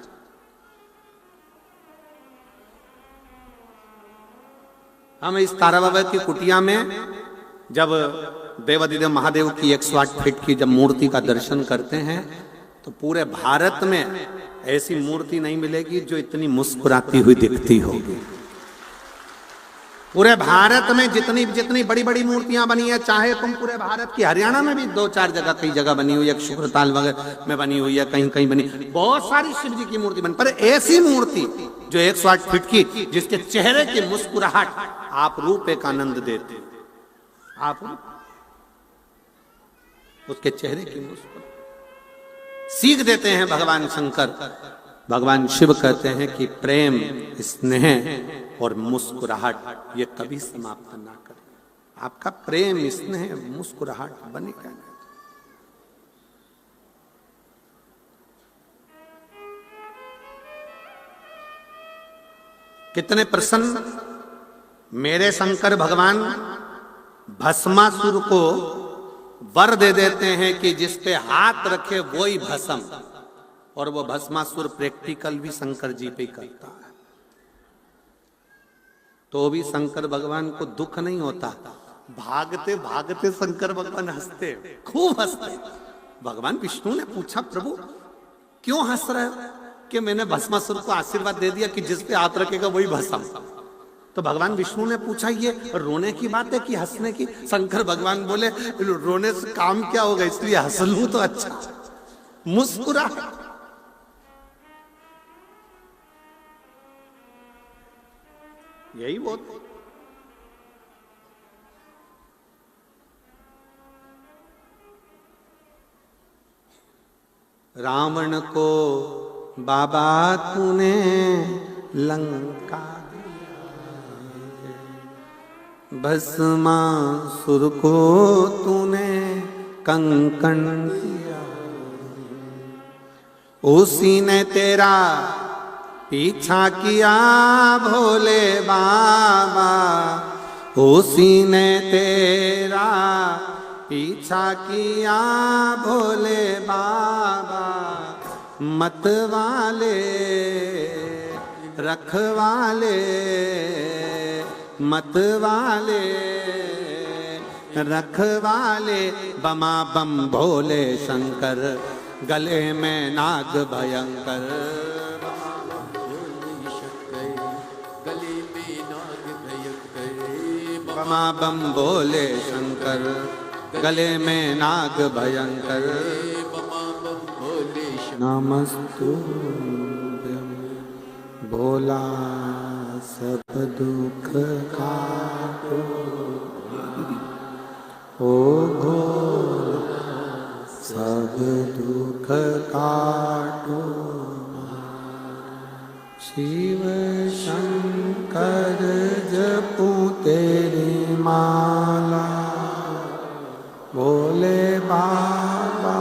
हम इस तारा बाबा की कुटिया में जब देवाधिदेव महादेव की 108 फीट की जब मूर्ति का दर्शन करते हैं तो पूरे भारत में ऐसी मूर्ति नहीं मिलेगी जो इतनी मुस्कुराती हुई दिखती होगी। पूरे भारत में जितनी जितनी बड़ी बड़ी मूर्तियां बनी है, चाहे तुम पूरे भारत की, हरियाणा में भी 2-4 जगह कई जगह बनी हुई है, शुक्रताल वगैरह में बनी हुई है, कहीं कहीं बनी, बहुत सारी शिव जी की मूर्ति बनी, पर ऐसी मूर्ति जो 108 फीट की जिसके चेहरे की मुस्कुराहट आप रूप एक आनंद देते, आप उसके चेहरे की मुस्कुराहट सीख देते हैं भगवान शंकर। भगवान शिव कहते हैं कि प्रेम, स्नेह और मुस्कुराहट ये कभी समाप्त ना करें। आपका प्रेम, स्नेह, मुस्कुराहट बनी रहना। कितने प्रसन्न मेरे शंकर भगवान भस्मासुर को वर दे देते हैं कि जिस पे हाथ रखे वो ही भस्म, और वो भस्मासुर प्रैक्टिकल भी शंकर जी पे करता है। तो भी शंकर भगवान को दुख नहीं होता, भागते भागते शंकर भगवान हंसते, खूब हंसते। भगवान विष्णु ने पूछा, प्रभु क्यों हंस रहे हो? कि मैंने भस्मासुर को आशीर्वाद दे दिया कि जिस पे हाथ रखेगा वही भस्म। तो भगवान विष्णु ने पूछा, ये रोने की बात है कि हंसने की? शंकर भगवान बोले, रोने से काम क्या होगा, इसलिए हंस लूं तो अच्छा। मुस्कुरा। यही बहुत। रावण को बाबा तूने लंका दिया, भस्मासुर को तूने कंकण दिया, उसी ने तेरा पीछा किया भोले बाबा, उसी ने तेरा पीछा किया भोले बाबा। मत वाले रखवाले, मत वाले रखवाले, बमा बम भोले शंकर, गले में नाग भयंकर। बमा बम भोले शंकर, गले में नाग भयंकर। नमस्तुभ्यं भोला सब दुख काटो, ओ भोला सब दुख काटो। शिव शंकर जपूं तेरी माला, भोले बाबा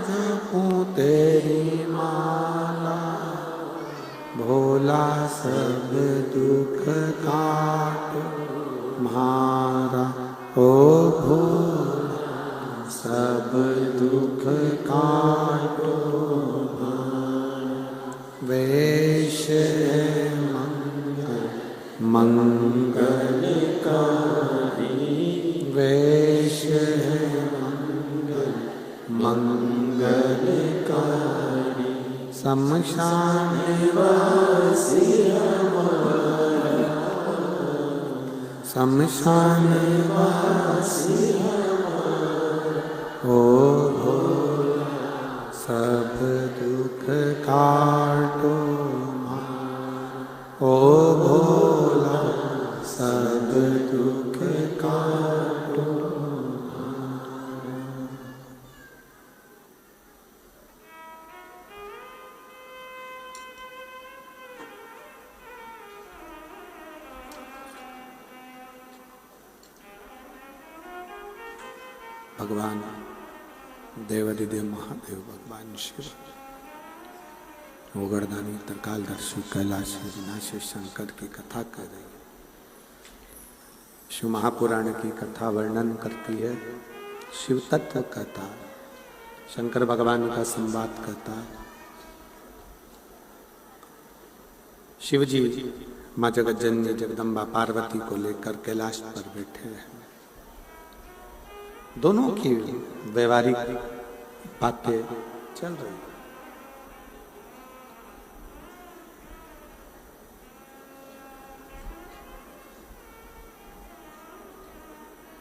जपूं तेरी माला, भोला सब दुख काटो म्हारा, ओ भोला सब दुख काटो म्हारा। वेश मंगल कारी, वेश मंगल कारी, शमशान वासी हमारा, शमशान वासी हमारा, ओ भोला सब दुख काटो म्हारा, ओ भोला सब दुख काटो। भगवान देवादिदेव महादेव भगवान शिव, ओगरदानी त्रिकालदर्शी कैलाश विनाशी शंकर की कथा कर रही है। शिव महापुराण की कथा वर्णन करती है, शिव तत्व कथा, शंकर भगवान का संवाद करता है। शिव जी माँ जगज्जननी जगदम्बा पार्वती को लेकर कैलाश पर बैठे हैं। दोनों की व्यवहारिक बातें चल रही।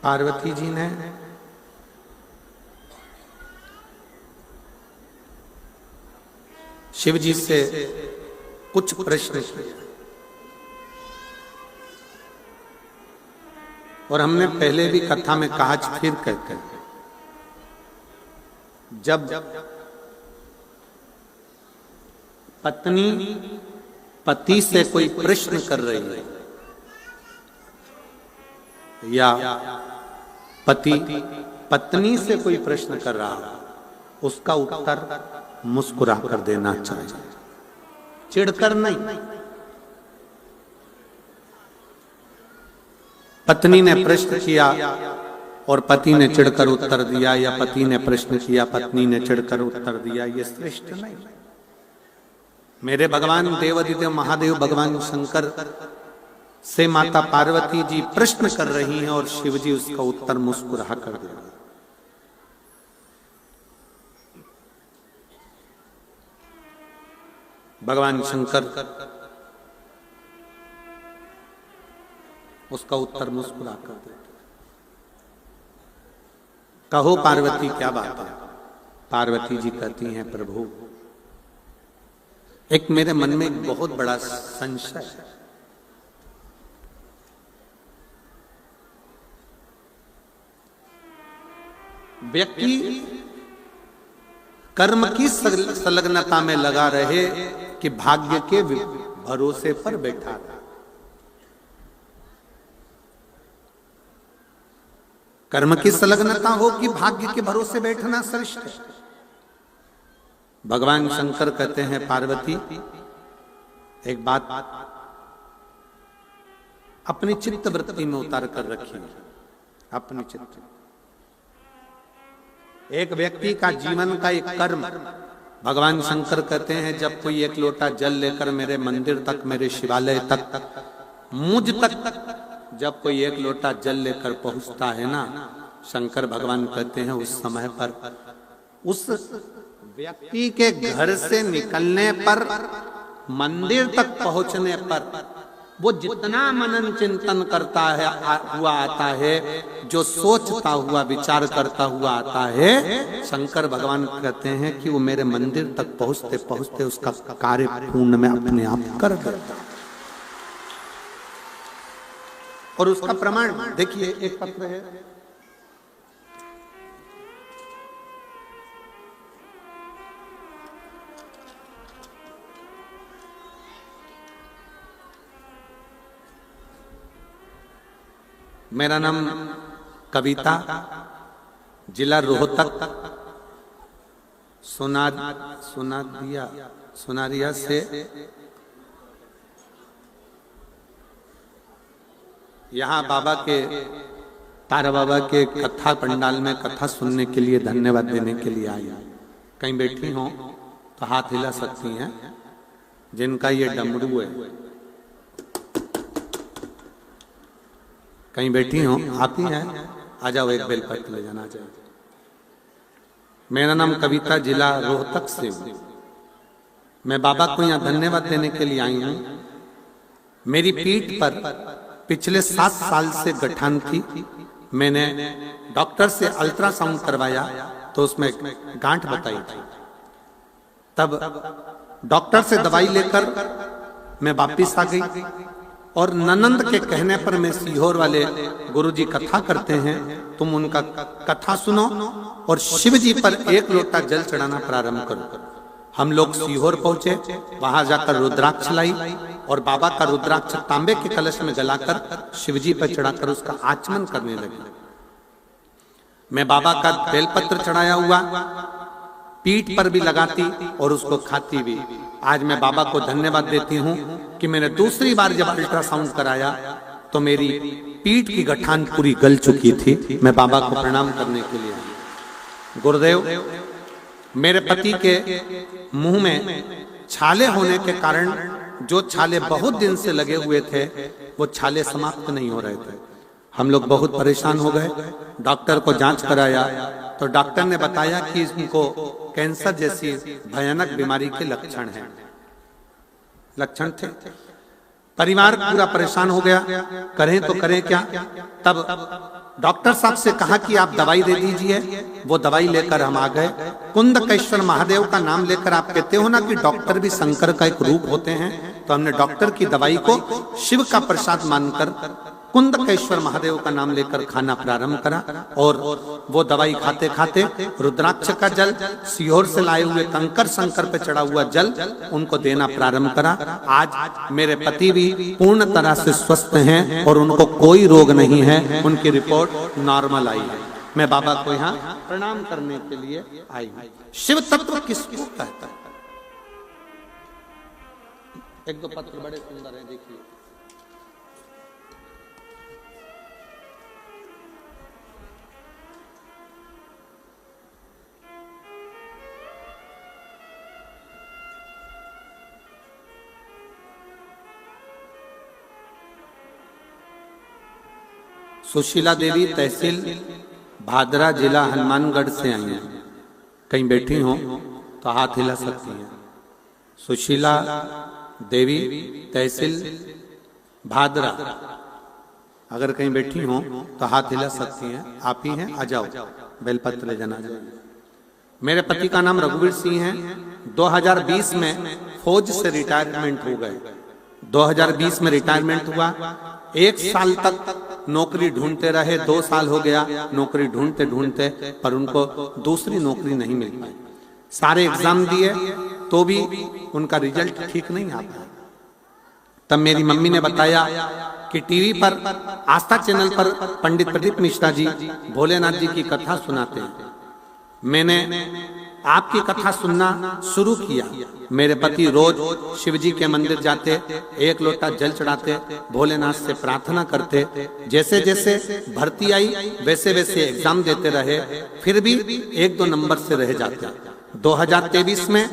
पार्वती जी ने शिव जी से कुछ प्रश्न किए, और हमने पहले भी कथा में कहा, फिर कहते हैं, जब पत्नी पति से कोई प्रश्न कर रही है या पति पत्नी से कोई प्रश्न कर रहा है, उसका उत्तर मुस्कुरा कर देना चाहिए, चिढ़कर नहीं। पत्नी ने प्रश्न किया, और पति ने चिढ़कर उत्तर दिया या पति ने प्रश्न किया, पत्नी ने चिढ़कर उत्तर दिया, ये श्रेष्ठ नहीं। मेरे भगवान देवाधिदेव महादेव भगवान शंकर से माता पार्वती जी प्रश्न कर रही हैं और शिव जी उसका उत्तर मुस्कुरा कर दे रहे हैं। भगवान शंकर उसका उत्तर मुस्कुरा कर देते। कहो पार्वती क्या बात है? पार्वती जी कहती हैं, प्रभु एक मेरे मन में एक बहुत बड़ा संशय है। व्यक्ति कर्म की संलग्नता में लगा रहे कि भाग्य के भरोसे पर बैठा रहे। कर्म की संलग्नता हो कि भाग्य के भरोसे बैठना श्रेष्ठ है। भगवान शंकर कहते हैं, पार्वती एक बात अपनी चित्त वृत्ति में उतार कर रखिए। अपनी चित्त, एक व्यक्ति का जीवन का एक कर्म, भगवान शंकर कहते हैं, जब कोई एक लोटा जल लेकर मेरे मंदिर तक, मेरे शिवालय तक, मुझ तक जब कोई एक लोटा जल लेकर पहुंचता है ना, शंकर भगवान कहते हैं उस समय पर, उस व्यक्ति के घर से निकलने पर, मंदिर तक पहुंचने पर, वो जितना मनन चिंतन करता है हुआ आता है, जो सोचता हुआ विचार करता हुआ आता है, शंकर भगवान कहते हैं कि वो मेरे मंदिर तक पहुंचते पहुंचते उसका कार्य पूर्ण में अपने आप कर देता। और उसका प्रमाण देखिए, एक पत्र है, मेरा नाम कविता, जिला रोहतक, सुनारिया से यहाँ बाबा के, तारा बाबा के कथा पंडाल में कथा सुनने के लिए, धन्यवाद देने के लिए आई। कहीं बैठी हो तो हाथ हिला सकती हैं जिनका ये डमरू है। कहीं बैठी हो, आप ही हैं, आ जाओ, एक बेलपत्र ले जाना चाहिए। मेरा नाम कविता, जिला रोहतक से हूं। मैं बाबा को यहाँ धन्यवाद देने के लिए आई हूं। मेरी पीठ पर पिछले 7 साल से गठान थी। मैंने डॉक्टर से अल्ट्रासाउंड करवाया तो उसमें गांठ बताई थी। तब डॉक्टर से दवाई लेकर मैं वापिस आ गई और ननंद के कहने पर, मैं सीहोर वाले गुरुजी कथा करते हैं, तुम उनका कथा सुनो और शिव जी पर एक लोटा जल चढ़ाना प्रारंभ करो। हम लोग सीहोर पहुंचे, वहां जाकर रुद्राक्ष लाई और बाबा का रुद्राक्ष तांबे के कलश में जलाकर शिवजी पर चढ़ाकर उसका आचमन करने लगे। मैं बाबा का बेलपत्र चढ़ाया हुआ पीठ पर भी लगाती और उसको खाती भी। आज मैं बाबा को धन्यवाद देती हूँ कि मैंने दूसरी बार जब अल्ट्रासाउंड कराया तो मेरी पीठ की गठान पूरी गल चुकी थी। मैं बाबा को प्रणाम करने के लिए आई। गुरुदेव, मेरे पति के मुंह में छाले होने के कारण, जो छाले बहुत दिन से लगे हुए थे, वो छाले समाप्त नहीं हो रहे थे। हम लोग बहुत परेशान हो गए। डॉक्टर को जांच कराया तो डॉक्टर ने बताया कि इनको कैंसर जैसी भयानक बीमारी के लक्षण थे। परिवार पूरा परेशान हो गया, करें तो करें क्या। तब डॉक्टर साहब से कहा कि आप दवाई दे दीजिए। वो दवाई लेकर हम आ गए। कुंदकेश्वर महादेव का नाम लेकर, आप कहते हो ना कि डॉक्टर भी शंकर का एक रूप होते हैं, तो हमने डॉक्टर की दवाई को शिव का प्रसाद मानकर कुंदकेश्वर महादेव का नाम लेकर खाना प्रारंभ करा और वो दवाई खाते खाते रुद्राक्ष का जल, सीहोर से लाए हुए कंकर शंकर पे चढ़ा हुआ जल उनको देना प्रारंभ करा। आज मेरे पति भी पूर्ण तरह से स्वस्थ हैं और उनको कोई रोग नहीं है, उनकी रिपोर्ट नॉर्मल आई है। मैं बाबा को यहाँ प्रणाम करने के लिए आई हूँ। शिव तत्व किसको कहता है? एक दो पत्र बड़े सुंदर हैं, देखिए। सुशीला देवी तहसील भादरा जिला हनुमानगढ़ से आई हैं। कहीं बैठी हो तो हाथ हिला सकती हैं। सुशीला देवी तहसील भादरा, अगर कहीं बैठी हो तो हाथ हिला सकती हैं। आप ही हैं, आ जाओ, बेलपत्र ले जाना। मेरे पति का नाम रघुवीर सिंह है। 2020 में फौज से रिटायरमेंट हो गए। 2020 में रिटायरमेंट हुआ। 1 साल तक नौकरी ढूंढते रहे, 2 साल हो गया नौकरी ढूंढते ढूंढते, पर उनको दूसरी नौकरी नहीं मिल पाई। सारे एग्जाम दिए तो भी उनका रिजल्ट ठीक नहीं आता। तब मेरी मम्मी ने बताया कि टीवी पर आस्था चैनल पर पंडित प्रदीप मिश्रा जी भोलेनाथ जी की कथा सुनाते हैं। मैंने आपकी कथा सुनना शुरू किया। मेरे पति रोज शिव जी के मंदिर जाते, 1 लोटा जल चढ़ाते, भोलेनाथ से प्रार्थना करते। जैसे जैसे भर्ती आई वैसे वैसे एग्जाम देते रहे, फिर भी 1-2 नंबर से रह जाते। 2023 में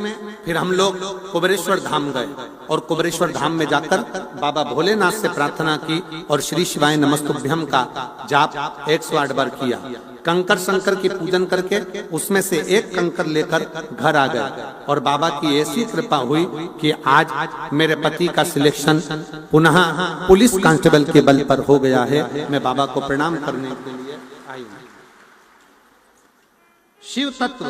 फिर हम लोग कुबेरेश्वर धाम गए और कुबेरेश्वर धाम में जाकर बाबा भोलेनाथ से प्रार्थना की और श्री शिवाय नमस्तुभ्यम का जाप 108 बार किया। कंकर शंकर की पूजन करके उसमें से 1 कंकर लेकर घर आ गए और बाबा की ऐसी कृपा हुई कि आज मेरे पति का सिलेक्शन पुनः पुलिस कांस्टेबल के बल पर हो गया है। मैं बाबा को प्रणाम करने के लिए आई हूं। शिव तत्व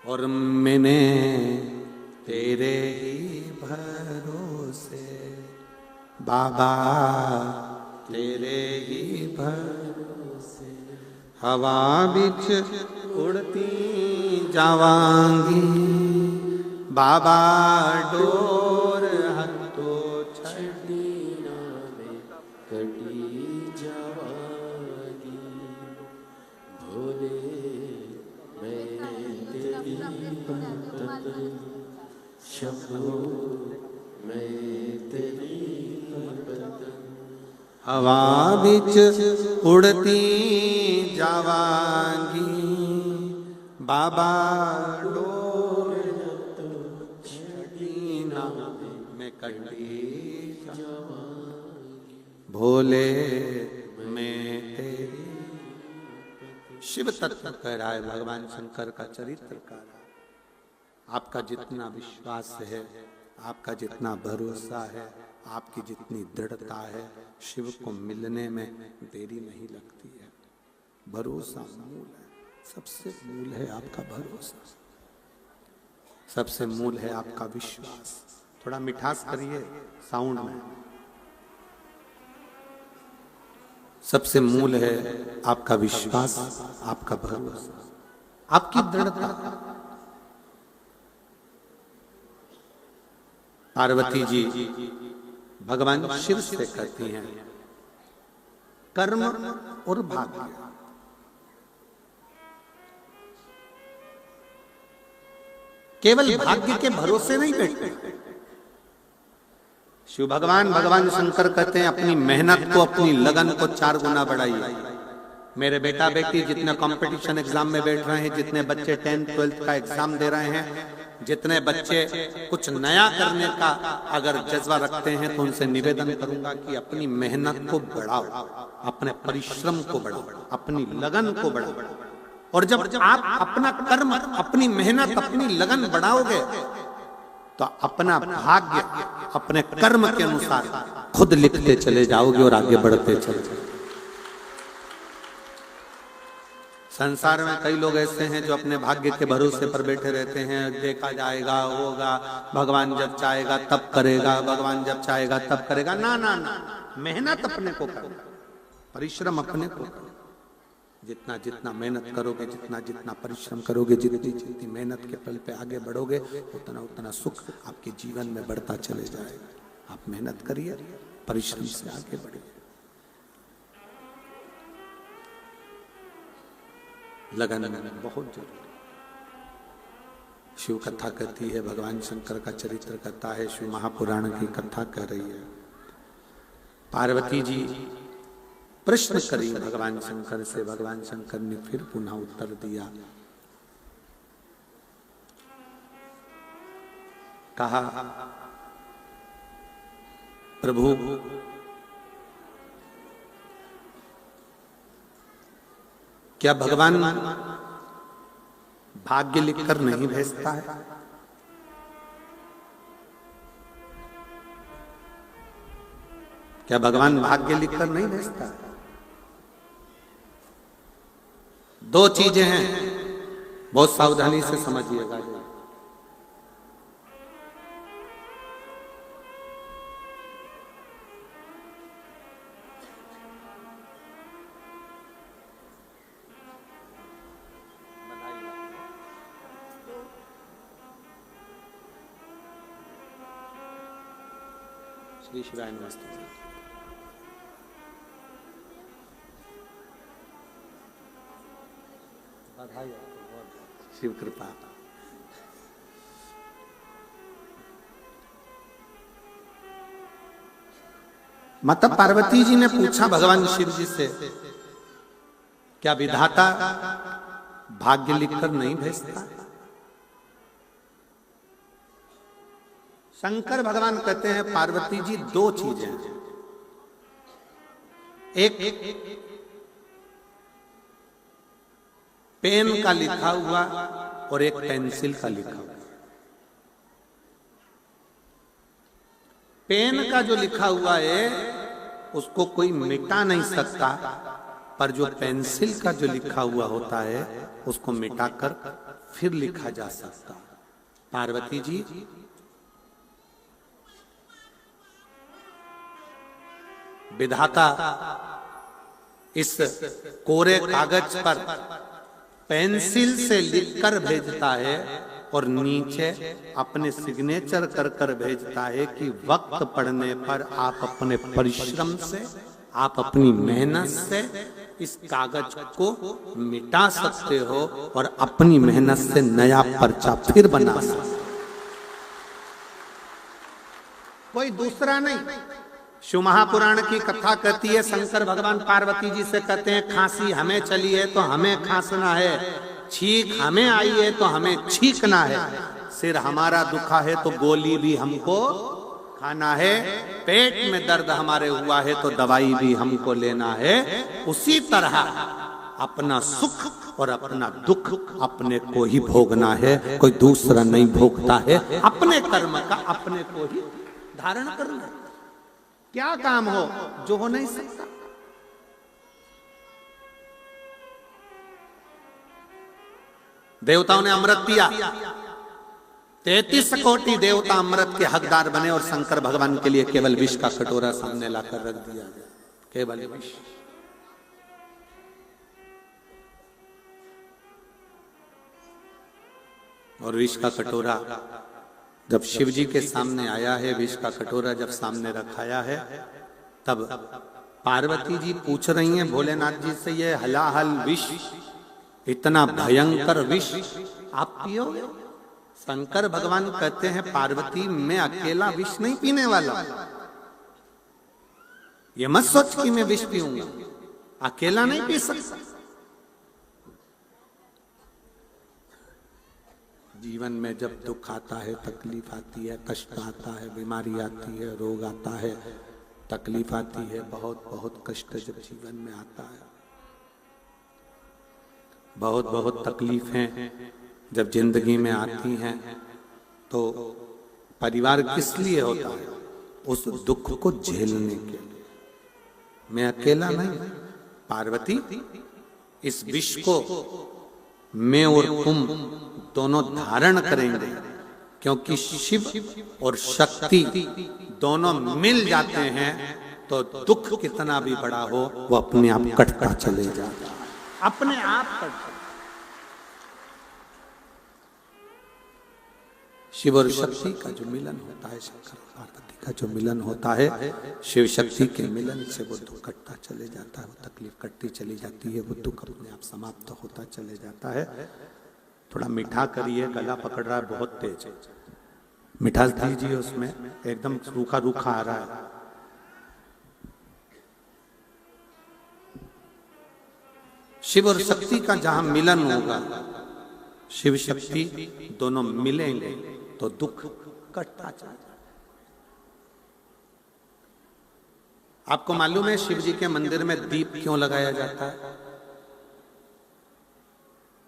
और मैंने तेरे ही भरोसे बाबा, तेरे ही भरोसे हवा बिच उड़ती जावांगी बाबा, डोर हथो छड़ी में कटी जावागी भोले, मैं तेरी भक्त शंभो, मैं तेरी भक्त। हवा बिच उड़ती जावांगी बाबा, डोर छड़ी में कटी जावांगी भोले, मैं तेरी। शिव तत्व कह रहा है भगवान शंकर का चरित्र का। आपका जितना विश्वास है, आपका जितना भरोसा है, आपकी जितनी दृढ़ता है, शिव को मिलने में देरी नहीं लगती है। भरोसा मूल है, सबसे मूल है आपका भरोसा, सबसे मूल है आपका विश्वास। थोड़ा मिठास करिए साउंड में। सबसे मूल है आपका विश्वास, आपका भरोसा, आपकी दृढ़ता। पार्वती जी भगवान शिव से कहती हैं कर्म और भाग्य। केवल भाग्य के भरोसे नहीं बैठते। शिव भगवान शंकर कहते हैं अपनी मेहनत को, अपनी लगन को 4 गुना बढ़ाइए। मेरे बेटा बेटी जितने कंपटीशन एग्जाम में बैठ रहे हैं, जितने बच्चे 10th 12th का एग्जाम दे रहे हैं, जितने बच्चे कुछ नया करने का अगर जज्बा रखते हैं, तो उनसे निवेदन करूंगा कि अपनी मेहनत को बढ़ाओ, अपने परिश्रम को बढ़ाओ, अपनी लगन को बढ़ाओ। और जब आप अपना कर्म, अपनी मेहनत, अपनी लगन बढ़ाओगे तो अपना भाग्य अपने कर्म के अनुसार खुद लिखते चले जाओगे और आगे बढ़ते चले जाओगे। संसार में कई लोग ऐसे हैं जो अपने भाग्य के भरोसे पर बैठे रहते हैं। देखा जाएगा, होगा, भगवान जब चाहेगा तब करेगा, भगवान जब चाहेगा तब करेगा। ना ना ना, मेहनत अपने को करो, परिश्रम अपने को करो। जितना जितना मेहनत करोगे, जितना जितना परिश्रम करोगे, जितनी जितनी मेहनत के पल पे आगे बढ़ोगे, उतना उतना सुख आपके जीवन में बढ़ता चले जाएगा। आप मेहनत करिए, परिश्रम से आगे बढ़िए। लगन बहुत जरूरी। शिव कथा कहती है, भगवान शंकर का चरित्र कहता है, शिव महापुराण की कथा कह रही है। पार्वती जी प्रश्न करी भगवान शंकर से, भगवान शंकर ने फिर पुनः उत्तर दिया। कहा, प्रभु क्या भगवान भाग्य लिखकर नहीं भेजता है? क्या भगवान भाग्य लिखकर नहीं भेजता है? दो चीजें हैं, बहुत सावधानी से समझिएगा। श्री शिवाय नमस्ते। शिव कृपा। माता पार्वती जी ने पूछा भगवान शिव जी से, क्या विधाता भाग्य लिखकर नहीं भेजता? शंकर भगवान कहते हैं, पार्वती जी दो चीजें हैं, एक पेन का लिखा हुआ और एक पेंसिल का लिखा हुआ। पेन का जो लिखा हुआ है उसको कोई मिटा नहीं सकता, पर जो पेंसिल का जो लिखा हुआ होता है उसको मिटाकर फिर लिखा जा सकता। पार्वती जी विधाता इस कोरे कागज पर पेंसिल से लिखकर भेजता है और नीचे अपने सिग्नेचर कर कर भेजता है कि वक्त पड़ने पर आप अपने परिश्रम से, आप अपनी मेहनत से इस कागज को मिटा सकते हो और अपनी मेहनत से नया पर्चा फिर बना सकते हो। कोई दूसरा नहीं। शिव महापुराण की कथा कहती है, शंकर भगवान पार्वती जी से कहते हैं, खांसी हमें चली है तो हमें खांसना है, छींक हमें आई है तो हमें छींकना है, सिर हमारा दुखा है तो गोली भी हमको खाना है, पेट में दर्द हमारे हुआ है तो दवाई भी हमको लेना है। उसी तरह अपना सुख और अपना दुख अपने को ही भोगना है, कोई दूसरा नहीं भोगता है। अपने कर्म का अपने को ही धारण करना। क्या काम हो जो हो नहीं सकता? देवताओं ने अमृत पिया, 33 कोटि देवता अमृत के हकदार बने और शंकर भगवान के लिए केवल विष का कटोरा सामने लाकर रख दिया गया, केवल विष। और विष का कटोरा जब शिव जी के सामने आया है, विष का कटोरा जब सामने रखाया है, तब पार्वती जी पूछ रही हैं भोलेनाथ जी से, ये हलाहल विष, इतना भयंकर विष आप पियोगे? शंकर भगवान कहते हैं, पार्वती मैं अकेला विष नहीं पीने वाला, ये मत सोच कि मैं विष पीऊंगा, अकेला नहीं पी सकता। जीवन में जब दुख आता है, तकलीफ आती है, कष्ट आता है, बीमारी आती है, रोग आता है, तकलीफ आती है, बहुत बहुत कष्ट जब जीवन में आता है, बहुत बहुत तकलीफें जब जिंदगी में आती हैं, तो परिवार किस लिए होता है? उस दुख को झेलने के लिए। मैं अकेला नहीं, पार्वती इस विष को मैं और तुम दोनों धारण करेंगे, क्योंकि शिव और शक्ति दोनों मिल जाते हैं तो दुख कितना भी बड़ा हो वो अपने आप कटता चले जाता, अपने आप कटता। शिव और शक्ति का जो मिलन होता है, शंकर और पार्वती का जो मिलन होता है, शिव शक्ति के मिलन से वो दुख कटता चले जाता है, वो तकलीफ कटती चली जाती है, वो दुख अपने आप समाप्त होता चले जाता है। थोड़ा मीठा करिए, गला पकड़ रहा है बहुत तेज, मिठास दीजिए उसमें, एकदम रूखा रूखा आ रहा है। शिव और शक्ति का जहां मिलन होगा, शिव शक्ति दोनों मिलेंगे तो दुख कटता चला जाता। आपको मालूम है शिव जी के मंदिर में दीप क्यों लगाया जाता है?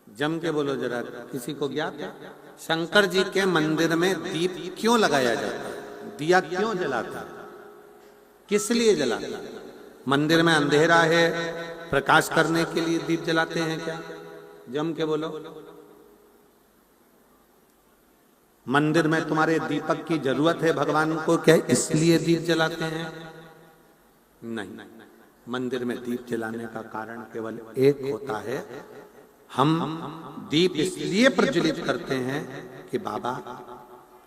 जम के बोलो जरा, किसी को ज्ञात है? शंकर जी के मंदिर में दीप क्यों लगाया जाता है? दिया क्यों जलाता है? किस लिए जलाता है? मंदिर में अंधेरा है, प्रकाश करने के लिए दीप जलाते हैं क्या? जम के बोलो। मंदिर में तुम्हारे दीपक की जरूरत है भगवान को, क्या इसलिए दीप जलाते हैं? नहीं, मंदिर में दीप जलाने का कारण केवल एक होता है। हम दीप इसलिए प्रज्वलित करते हैं कि बाबा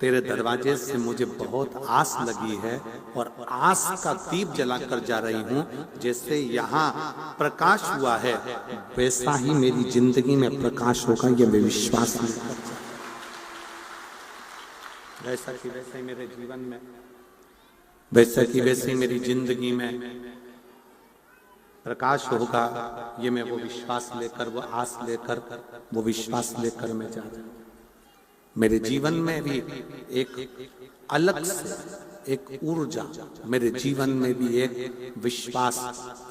तेरे दरवाजे से मुझे बहुत आस लगी है और आस का दीप जलाकर जा रही हूं। जैसे यहाँ प्रकाश हुआ है वैसा ही मेरी जिंदगी में प्रकाश होगा, ये मैं विश्वास नहीं करता। वैसा कि वैसे ही मेरे जीवन में, वैसा कि वैसे ही मेरी जिंदगी में प्रकाश होगा, ये मैं वो विश्वास लेकर, वो आस लेकर, वो विश्वास लेकर मैं जा रहा हूं। मेरे जीवन में भी एक अलग से एक ऊर्जा, मेरे जीवन में भी एक विश्वास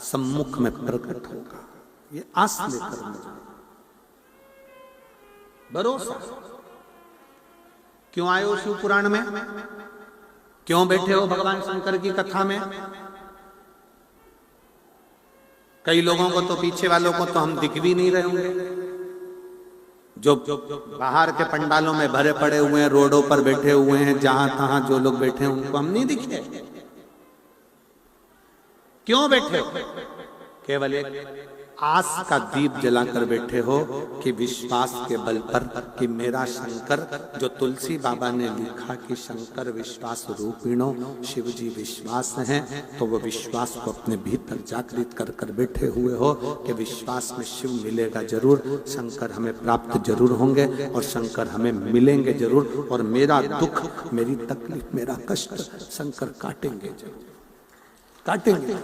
सम्मुख में प्रकट होगा, ये आस लेकर मैं जा रहा हूं। भरोसा। क्यों आए हो शिव पुराण में? क्यों बैठे हो भगवान शंकर की कथा में? कई लोगों को तो, पीछे वालों को तो हम दिख भी नहीं रहे होंगे, जो बाहर के पंडालों में भरे पड़े हुए हैं, रोडों पर बैठे हुए हैं, जहां तहां जो लोग बैठे हैं उनको हम नहीं दिखे। क्यों बैठे हो? केवल एक आस का दीप जलाकर बैठे हो कि विश्वास के बल पर कि मेरा शंकर, जो तुलसी बाबा ने लिखा कि शंकर विश्वास रूपिणो, शिव जी विश्वास हैं, तो वो विश्वास को अपने भीतर जागृत कर कर बैठे हुए हो कि विश्वास में शिव मिलेगा जरूर, शंकर हमें प्राप्त जरूर होंगे और शंकर हमें मिलेंगे जरूर, और मेरा दुख, मेरी तकलीफ, मेरा कष्ट शंकर काटेंगे जरूर, काटेंगे।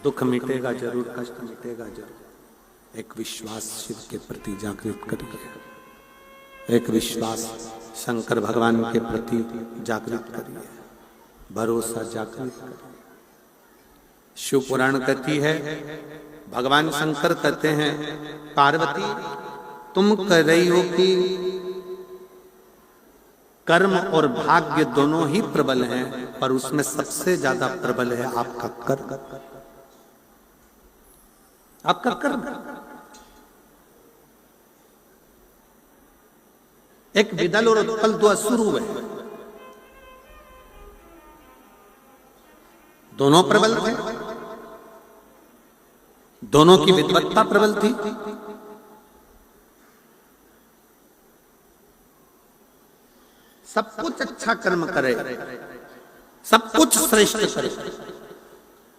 दुख मिटेगा जरूर, कष्ट मिटेगा जरूर। एक विश्वास शिव के प्रति जागृत करिए, एक विश्वास शंकर भगवान के प्रति जागृत करिए, भरोसा जागृत करिए। शिव पुराण कहती है, भगवान शंकर कहते हैं, पार्वती तुम कह रही हो कि कर्म और भाग्य दोनों ही प्रबल हैं, पर उसमें सबसे ज्यादा प्रबल है आपका कर्म, आपका कर्म। एक विदल और उत्पल दो असुर हुए, दोनों प्रबल थे, दोनों की विद्वत्ता प्रबल थी। सब कुछ अच्छा कर्म करे, सब कुछ श्रेष्ठ करे,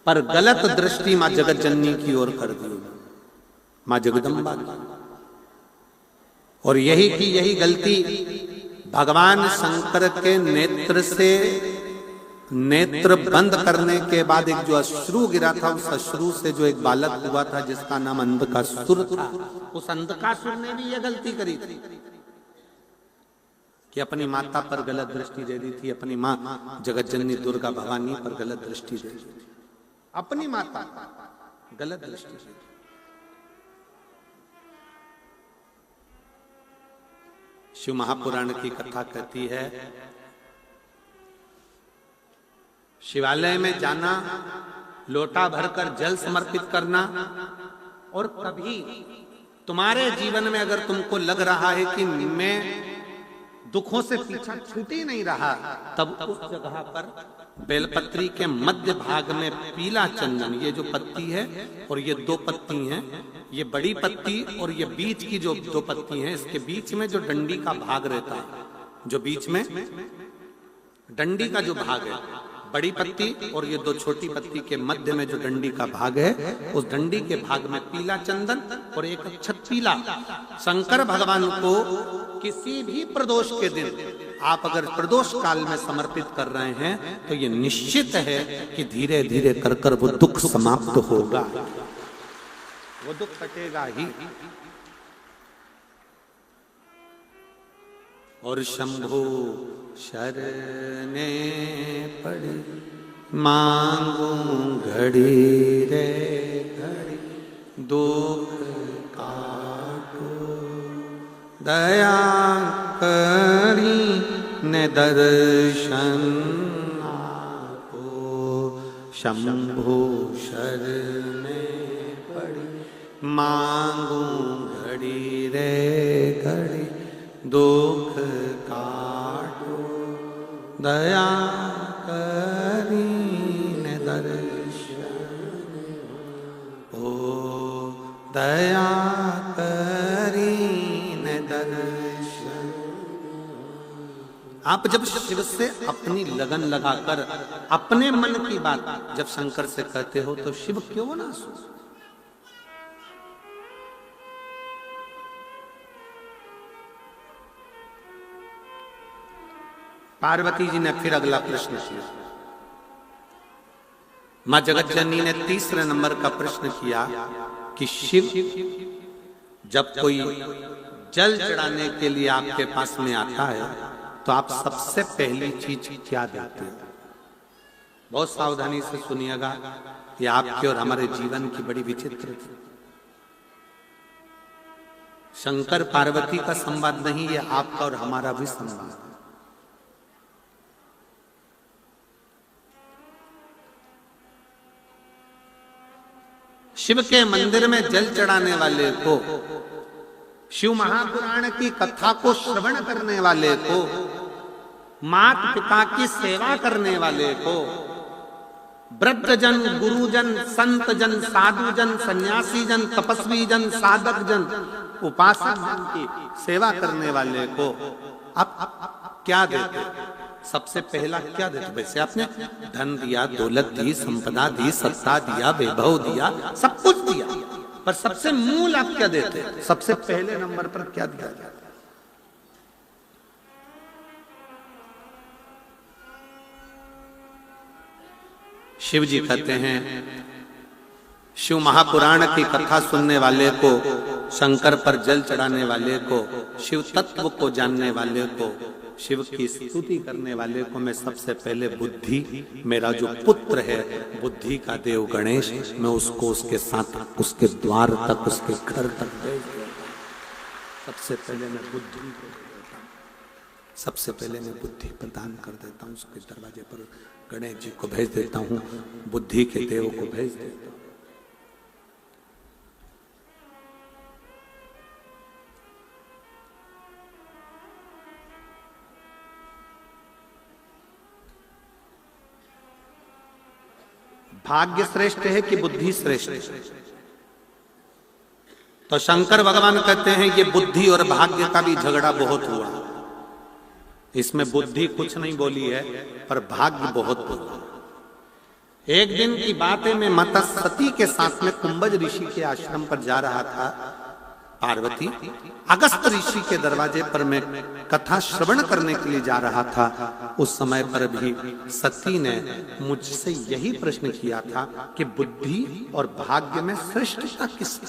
पर गलत दृष्टि मां जगत जननी की ओर कर दी, मां जगदम्बा की। और यही की यही गलती भगवान शंकर के नेत्र से, नेत्र बंद करने के बाद एक जो अश्रु गिरा था, उस अश्रु से जो एक बालक हुआ था जिसका नाम अंधकासुर था, उस अंधकासुर ने भी यह गलती करी थी कि अपनी माता पर गलत दृष्टि दे दी थी, अपनी मां जगत जननी दुर्गा भवानी पर गलत दृष्टि दे दी थी, अपनी माता गलत दृष्टि दे दी। शिव महापुराण की कथा कहती है, शिवालय में जाना, लोटा भरकर जल समर्पित करना, और कभी तुम्हारे जीवन में अगर तुमको लग रहा है कि मैं दुखों से पीछा छूट ही नहीं रहा, तब उस जगह पर बेलपत्री के मध्य भाग में पीला चंदन, ये जो पत्ती है और ये दो पत्ती हैं, ये बड़ी पत्ती और ये बीच की जो दो पत्ती हैं, इसके बीच में जो डंडी का भाग रहता है, जो बीच में डंडी का जो भाग है, बड़ी पत्ती और ये दो छोटी पत्ती के मध्य में जो डंडी का भाग है, उस डंडी के भाग में पीला चंदन और एक अक्षत पीला, शंकर भगवान को किसी भी प्रदोष के दिन आप अगर प्रदोष काल में समर्पित कर रहे हैं, तो ये निश्चित है कि धीरे धीरे कर कर वो दुख समाप्त होगा, वो दुख कटेगा ही। और शंभु शरणे पड़ी मांगू घड़ी रे घड़ी दुख काटो दया करी ने दर्शन आपो शंभु शरणे पड़ी मांगू घड़ी रे घड़ी दुख काटो दया करी ने दर्शन ओ दया करी ने दर्शन। आप जब शिव से अपनी लगन लगाकर अपने मन की बात जब शंकर से कहते हो तो शिव क्यों ना सुने? पार्वती जी ने फिर अगला प्रश्न किया। मां जगत जननी ने तीसरे नंबर का प्रश्न किया कि शिव जब कोई जल चढ़ाने के लिए आपके पास में आता है तो आप सबसे पहली चीज क्या देते हो? बहुत सावधानी से सुनिएगा, ये आपके और हमारे जीवन की बड़ी विचित्र थी। शंकर पार्वती का संवाद नहीं, ये आपका और हमारा भी संवाद है। शिव के मंदिर में जल चढ़ाने वाले को, शिव महापुराण की कथा को श्रवण करने वाले को, मात पिता की सेवा करने वाले को, वृद्धजन, गुरुजन, संत जन, साधु जन, सन्यासी जन, तपस्वी जन, साधक जन, उपासक जन की सेवा करने वाले को आप क्या देते? सबसे पहला क्या देते? वैसे आपने धन दिया, दौलत दी, संपदा दी, सत्ता दिया, वैभव दिया, सब कुछ दिया, पर सबसे मूल आप क्या देते? सबसे पहले नंबर पर क्या दिया जाता? शिव जी कहते हैं, शिव महापुराण की कथा सुनने वाले को, शंकर पर जल चढ़ाने वाले को, शिव तत्व को जानने वाले को, शिव की स्तुति करने वाले को मैं सबसे पहले बुद्धि, मेरा जो पुत्र है बुद्धि का देव गणेश, मैं उसको उसके साथ उसके द्वार तक, उसके घर तक भेज देता हूं। सबसे पहले मैं बुद्धि को देता हूं, सबसे पहले मैं बुद्धि प्रदान कर देता हूं, उसके दरवाजे पर गणेश जी को भेज देता हूं, बुद्धि के देव को भेज देता हूं। भाग्य श्रेष्ठ है कि बुद्धि श्रेष्ठ है? तो शंकर भगवान कहते हैं ये बुद्धि और भाग्य का भी झगड़ा बहुत हुआ। इसमें बुद्धि कुछ नहीं बोली है, पर भाग्य बहुत बोला। एक दिन की बात है, मैं माता सती के साथ में कुंभज ऋषि के आश्रम पर जा रहा था। पार्वती अगस्त ऋषि के दरवाजे पर मैं कथा श्रवण करने के लिए जा रहा था। उस समय पर भी सती ने मुझसे यही प्रश्न किया था कि बुद्धि और भाग्य में श्रेष्ठता किसकी?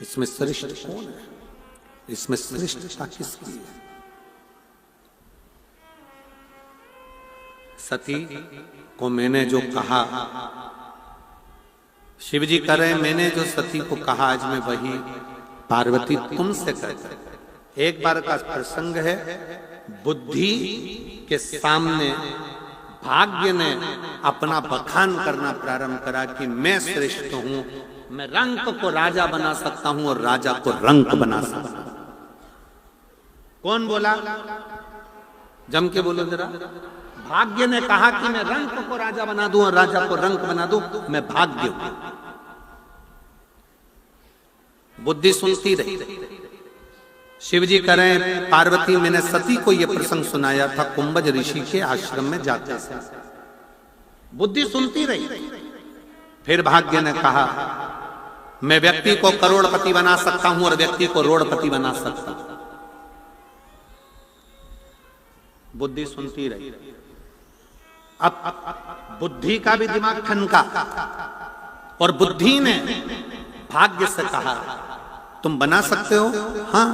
इसमें श्रेष्ठ कौन है? इसमें श्रेष्ठता किसकी है? सती को मैंने जो कहा, शिव जी कह रहे, मैंने जो सती को कहा आज मैं वही पार्वती तुमसे कहता। एक बार का प्रसंग है, बुद्धि के सामने भाग्य ने अपना बखान करना प्रारंभ करा कि मैं श्रेष्ठ हूं, मैं रंक को राजा बना सकता हूं और राजा को रंक बना सकता हूं। कौन बोला? जम के बोलो जरा। भाग्य ने कहा कि मैं रंक को राजा बना दूं और राजा को रंक बना दूं, मैं भाग्य हूं। बुद्धि सुनती रही। शिव जी कह रहे हैं, पार्वती मैंने सती को यह प्रसंग सुनाया था कुंभज ऋषि के आश्रम में जाते से। बुद्धि सुनती रही। फिर भाग्य ने कहा, मैं व्यक्ति को करोड़पति बना सकता हूं और व्यक्ति को रोड़पति बना सकता हूं। बुद्धि सुनती रही। अब बुद्धि का भी दिमाग ठनका और बुद्धि ने भाग्य से कहा तुम बना सकते हो? हाँ।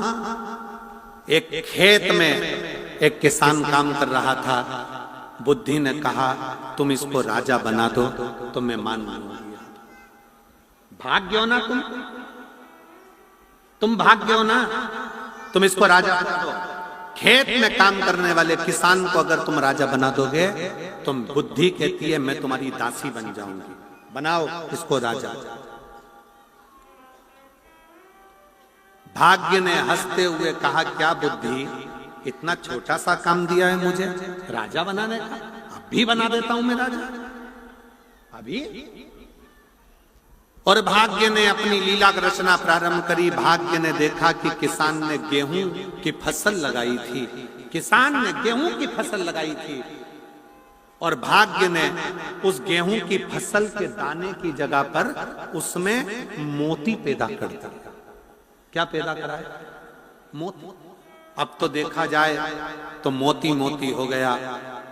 एक खेत में एक किसान काम कर रहा था। बुद्धि ने कहा तुम इसको राजा बना दो तो मैं मान लूंगी। भाग्य हो ना तुम भाग्य हो ना, तुम इसको राजा बना दो। खेत में काम करने वाले किसान को अगर तुम राजा बना दोगे, तुम बुद्धि कहती है मैं तुम्हारी दासी बन जाऊंगी, बनाओ इसको राजा। भाग्य ने हंसते हुए कहा क्या बुद्धि, इतना छोटा सा काम दिया है मुझे राजा बनाने का, अभी बना देता हूं मैं राजा अभी। और भाग्य ने अपनी लीला रचना प्रारंभ करी। भाग्य ने देखा कि किसान ने गेहूं की फसल लगाई थी, किसान ने गेहूं की फसल लगाई थी, और भाग्य ने उस गेहूं की फसल के दाने की जगह पर उसमें मोती पैदा कर दिया। क्या पैदा करा है? मोती। अब तो देखा जाए तो मोती मोती हो गया।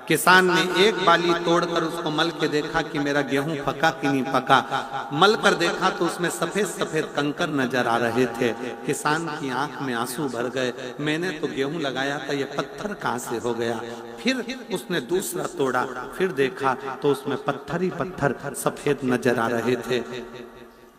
किसान ने एक बाली तोड़कर उसको मल के देखा कि मेरा गेहूं पका कि नहीं पका। मल कर देखा तो उसमें सफेद सफेद कंकर नजर आ रहे थे। किसान की आंख में आंसू भर गए, मैंने तो गेहूं लगाया था, ये पत्थर कहां से हो गया। फिर उसने दूसरा तोड़ा, फिर देखा तो उसमें पत्थर ही पत्थर सफेद नजर आ रहे थे।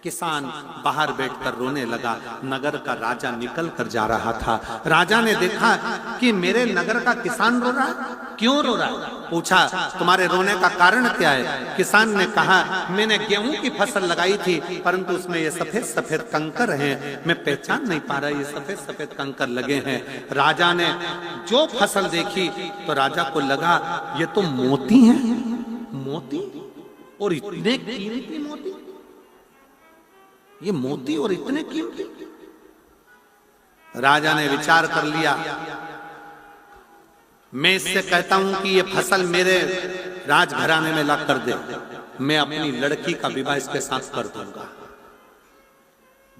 किसान बाहर बैठकर रोने लगा। नगर का राजा निकल कर जा रहा था। राजा ने देखा कि मेरे नगर का किसान रो रहा है, क्यों रो रहा है? पूछा तुम्हारे रोने का कारण क्या है? किसान ने कहा मैंने गेहूं की फसल लगाई थी, परंतु उसमें ये सफेद सफेद कंकर हैं, मैं पहचान नहीं पा रहा, ये सफेद सफेद कंकर लगे हैं। राजा ने जो फसल देखी तो राजा को लगा ये तो मोती हैं, मोती, और इतने कीमती मोती, ये मोती और इतने कीमती। राजा ने विचार कर लिया, मैं इससे कहता हूं कि ये फसल मेरे राजघराने में ला कर दे, मैं अपनी लड़की का विवाह इसके साथ कर दूंगा।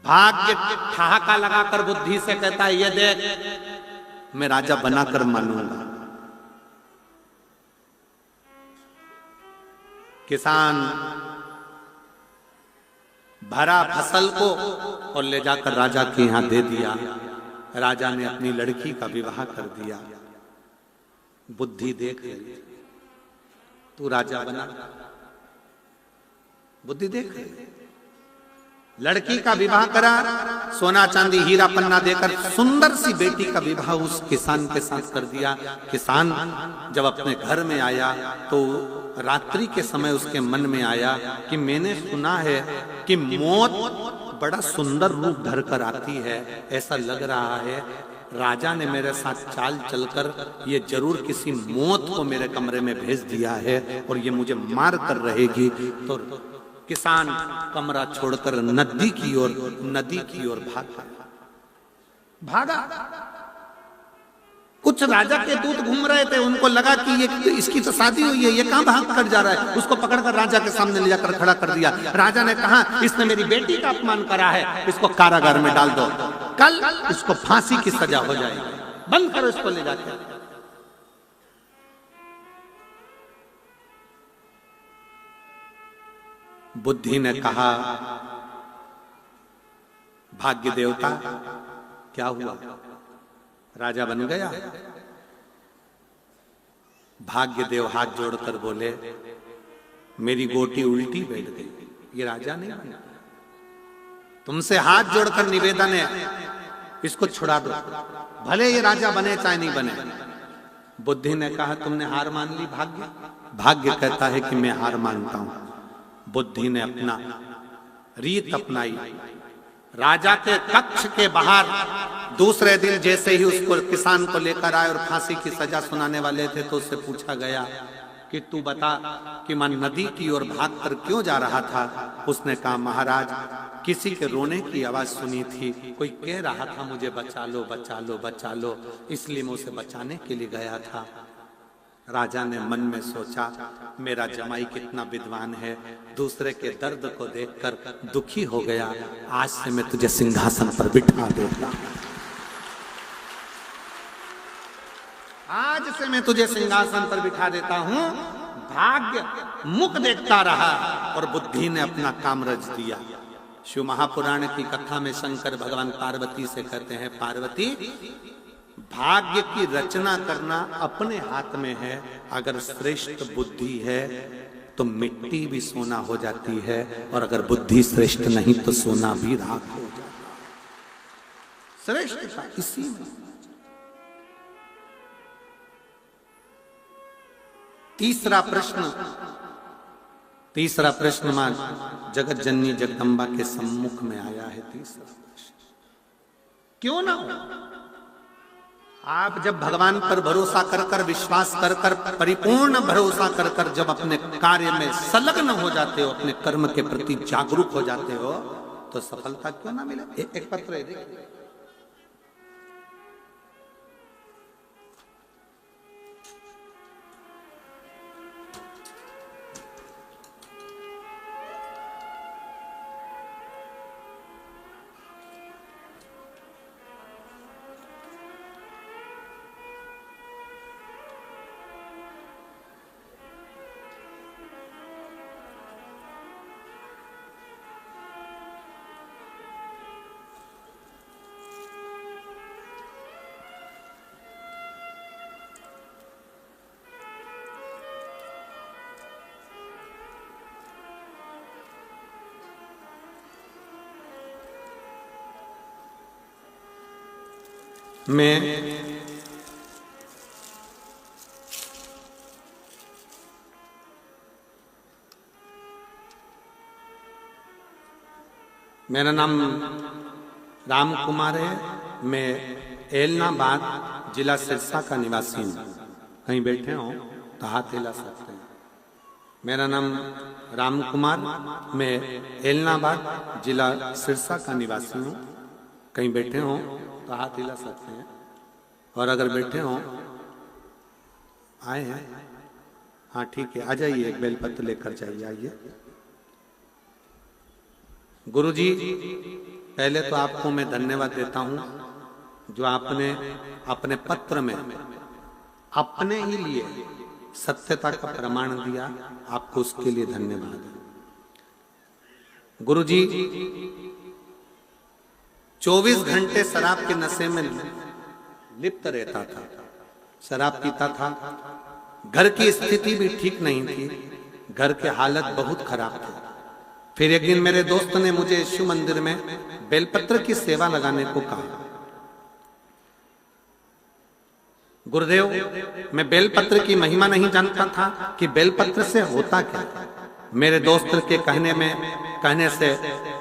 भाग्य ठहाका लगाकर बुद्धि से कहता है ये देख मैं राजा बनाकर मानूंगा। किसान भरा फसल को और ले जाकर राजा के यहां दे दिया। राजा ने अपनी लड़की का विवाह कर दिया। बुद्धि देख रही, तू राजा बना, बुद्धि देख रही। लड़की का विवाह करा, सोना चांदी हीरा पन्ना देकर सुंदर सी बेटी का विवाह उस किसान के साथ कर दिया। किसान जब अपने घर में आया तो रात्रि के समय उसके मन में आया कि मैंने सुना है कि मौत बड़ा सुंदर रूप धर कर आती है, ऐसा लग रहा है राजा ने मेरे साथ चाल चलकर ये जरूर किसी मौत को मेरे कमरे में भेज दिया है और ये मुझे मार कर रहेगी। तो किसान कमरा छोड़कर नदी की ओर भागा। कुछ राजा के दूत घूम रहे थे, उनको लगा कि ये इसकी तो शादी हुई है, ये कहां भाग कर जा रहा है। उसको पकड़कर राजा के सामने ले जाकर खड़ा कर दिया। राजा ने कहा इसने मेरी बेटी का अपमान करा है, इसको कारागार में डाल दो, कल इसको फांसी की सजा हो जाएगी, बंद करो इसको ले जाकर। बुद्धि ने कहा भाग्य देवता क्या हुआ, राजा बन गया? भाग्य देव हाथ जोड़कर बोले मेरी गोटी उल्टी बैठ गई, ये राजा नहीं बना। तुमसे हाथ जोड़कर निवेदन है इसको छुड़ा दो, भले ये राजा बने चाहे नहीं बने। बुद्धि ने कहा तुमने हार मान ली भाग्य? भाग्य कहता है कि मैं हार मानता हूं। बुद्धि ने अपना रीत अपनाई। राजा के कक्ष के बाहर दूसरे दिन जैसे ही उसको किसान को लेकर आए और फांसी की सजा सुनाने वाले थे तो उससे पूछा गया कि तू बता कि मैं नदी की ओर भागकर क्यों जा रहा था? उसने कहा महाराज किसी के रोने की आवाज सुनी थी, कोई कह रहा था मुझे बचा लो बचा लो बचा लो, इसलिए मैं उसे बचाने के लिए गया था। राजा ने मन में सोचा मेरा जमाई कितना विद्वान है, दूसरे के दर्द को देखकर दुखी हो गया, आज से मैं तुझे सिंहासन पर बिठा दूंगा, आज से मैं तुझे सिंहासन पर बिठा देता हूं। भाग्य मुख देखता रहा और बुद्धि ने अपना काम रच दिया। शिव महापुराण की कथा में शंकर भगवान पार्वती से कहते हैं, पार्वती भाग्य की रचना करना अपने हाथ में है, अगर श्रेष्ठ बुद्धि है तो मिट्टी भी सोना हो जाती है, और अगर बुद्धि श्रेष्ठ नहीं तो सोना भी राख हो जाता है। श्रेष्ठता इसी में। तीसरा प्रश्न मां जगत जननी जगदम्बा के सम्मुख में आया है। तीसरा प्रश्न, क्यों ना हो? आप जब भगवान पर भरोसा कर कर, विश्वास कर कर, परिपूर्ण भरोसा कर कर जब अपने कार्य में संलग्न हो जाते हो, अपने कर्म के प्रति जागरूक हो जाते हो, तो सफलता क्यों ना मिले? एक पत्र है, देखिए। मेरा नाम राम कुमार है। मैं एलनाबाद जिला सिरसा का निवासी हूँ। कहीं बैठे हो तो हाथ हिला सकते हैं। मेरा नाम राम कुमार, मैं एलनाबाद जिला सिरसा का निवासी हूँ। कहीं बैठे हो तो हाथ हिला सकते हैं, और अगर बैठे हो आए हैं, हाँ ठीक है, आ जाइए, एक बेलपत्र लेकर जाइए, आइए। गुरुजी, पहले तो आपको मैं धन्यवाद देता हूं जो आपने अपने पत्र में अपने ही लिए सत्यता का प्रमाण दिया, आपको उसके लिए धन्यवाद। गुरुजी 24 घंटे शराब के नशे में लिप्त रहता था, शराब पीता था। घर की स्थिति भी ठीक नहीं थी, घर के हालत बहुत खराब थे। फिर एक दिन मेरे दोस्त ने मुझे शिव मंदिर में बेलपत्र की सेवा लगाने को कहा। गुरुदेव, मैं बेलपत्र की महिमा नहीं जानता था कि बेलपत्र से होता क्या। मेरे दोस्त के कहने से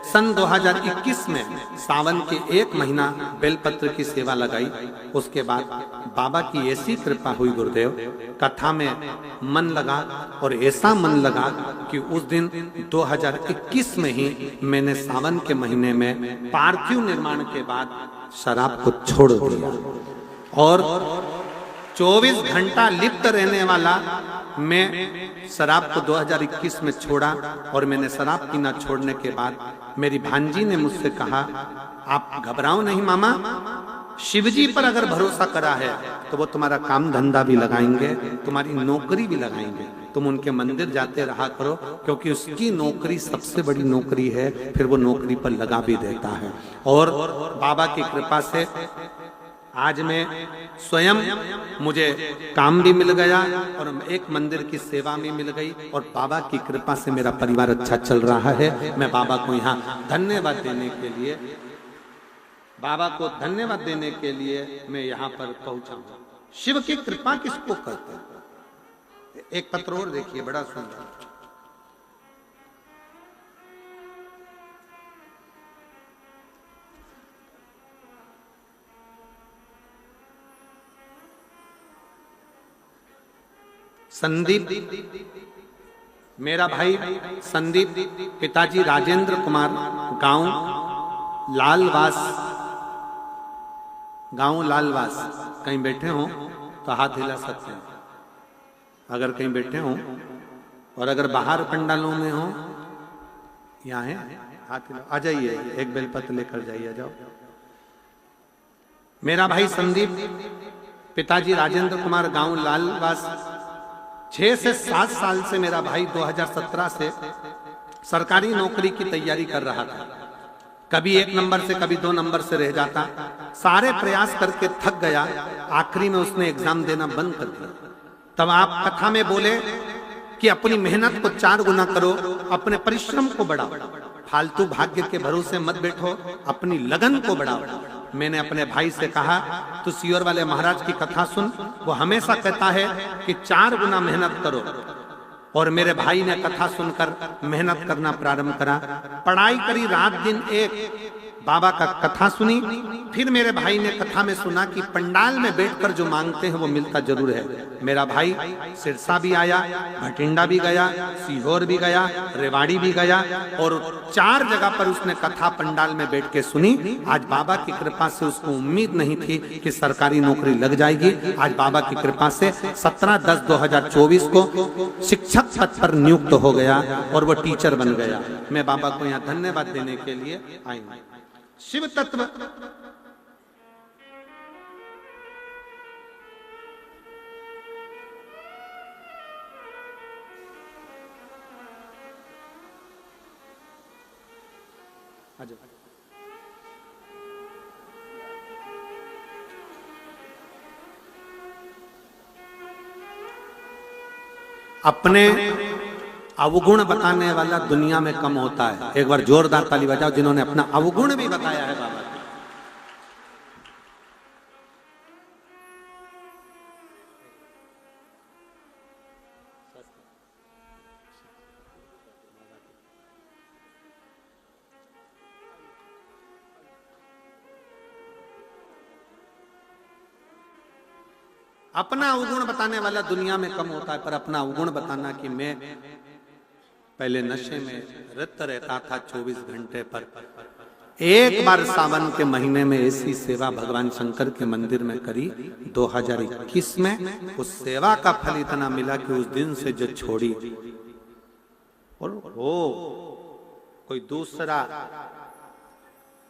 सन 2021 में सावन के 1 महीना बेलपत्र की सेवा लगाई। उसके बाद बाबा की ऐसी कृपा हुई गुरुदेव, कथा में मन लगा, और ऐसा मन लगा कि उस दिन 2021 में ही मैंने सावन के महीने में पार्थिव निर्माण के बाद शराब को छोड़ दिया। और 24 घंटा लिप्त रहने वाला मैं शराब को 2021 में छोड़ा, और मैंने शराब पीना छोड़ने के बाद मेरी भांजी ने मुझसे कहा, आप घबराओ नहीं मामा, शिवजी पर अगर भरोसा करा है तो वो तुम्हारा काम धंधा भी लगाएंगे, तुम्हारी नौकरी भी लगाएंगे। तुम उनके मंदिर जाते रहा करो, क्योंकि उसकी नौकरी सबसे बड़ी नौकरी है, फिर वो नौकरी पर लगा भी देता है। और बाबा की कृपा से आज मैं स्वयं, मुझे काम भी मिल गया और एक मंदिर की सेवा भी मिल गई, और बाबा की कृपा से मेरा परिवार अच्छा चल रहा है। मैं बाबा को यहाँ धन्यवाद देने के लिए, बाबा को धन्यवाद देने के लिए मैं यहाँ पर पहुंचा हूँ। शिव की कृपा किसको कहते हैं? एक पत्र और देखिए, बड़ा सुंदर। संदीप, मेरा भाई संदीप, पिताजी राजेंद्र कुमार, गांव लालवास। कहीं बैठे हो तो हाथ हिला सकते हैं, अगर कहीं बैठे हो, और अगर बाहर पंडालों में हो, यहाँ है, हाथ हिला, आ जाइए, एक बेलपत्र लेकर जाइए, आ जाओ। मेरा भाई संदीप, पिताजी राजेंद्र कुमार, गांव लालवास। 6 से 7 साल से मेरा भाई 2017 से सरकारी नौकरी की तैयारी कर रहा था। कभी 1 नंबर से कभी 2 नंबर से रह जाता। सारे प्रयास करके थक गया। आखिरी में उसने एग्जाम देना बंद कर दिया। तब आप कथा में बोले कि अपनी मेहनत को 4 गुना करो, अपने परिश्रम को बढ़ाओ, फालतू भाग्य के भरोसे मत बैठो, अपनी लगन को बढ़ाओ। मैंने अपने भाई से कहा तू सियोर वाले महाराज की कथा सुन, वो हमेशा कहता है कि 4 गुना मेहनत करो। और मेरे भाई ने कथा सुनकर मेहनत करना प्रारंभ करा, पढ़ाई करी रात दिन एक, बाबा का कथा सुनी। फिर मेरे भाई ने कथा में सुना कि पंडाल में बैठकर जो मांगते हैं वो मिलता जरूर है। मेरा भाई सिरसा भी आया, भटिंडा भी गया, सीहोर भी गया, रेवाड़ी भी गया और 4 जगह पर उसने कथा पंडाल में बैठ के सुनी। आज बाबा की कृपा से उसको उम्मीद नहीं थी कि सरकारी नौकरी लग जाएगी। आज बाबा की कृपा से 17/10/2024 को शिक्षक पद पर नियुक्त हो गया और वो टीचर बन गया। मैं बाबा को यहाँ धन्यवाद देने के लिए आई हूं। शिव तत्व अपने अवगुण बताने वाला दुनिया में कम होता है। एक बार जोरदार ताली बजाओ जिन्होंने अपना अवगुण भी बताया है बाबा। अपना अवगुण बताने वाला दुनिया में कम होता है, पर अपना अवगुण बताना कि मैं पहले नशे में रत रहता था 24 घंटे पर। एक बार सावन के महीने में ऐसी सेवा भगवान शंकर के मंदिर में करी 2021 में। उस सेवा का फल इतना मिला कि उस दिन से जो छोड़ी और हो कोई दूसरा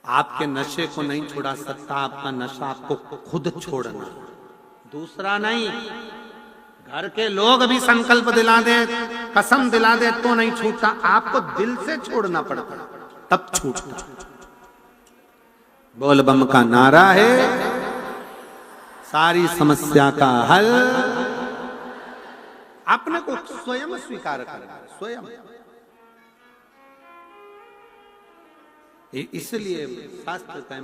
आपके नशे को नहीं छुड़ा सकता। आपका नशा आपको खुद छोड़ना, दूसरा नहीं। घर के लोग भी संकल्प दिला दे, कसम दिला दे तो नहीं छूटता, आपको दिल से छोड़ना पड़ता तब छूटता। बोल बम का नारा है सारी समस्या का हल। अपने को स्वयं स्वीकार करना, स्वयं। इसलिए शास्त्र कहते हैं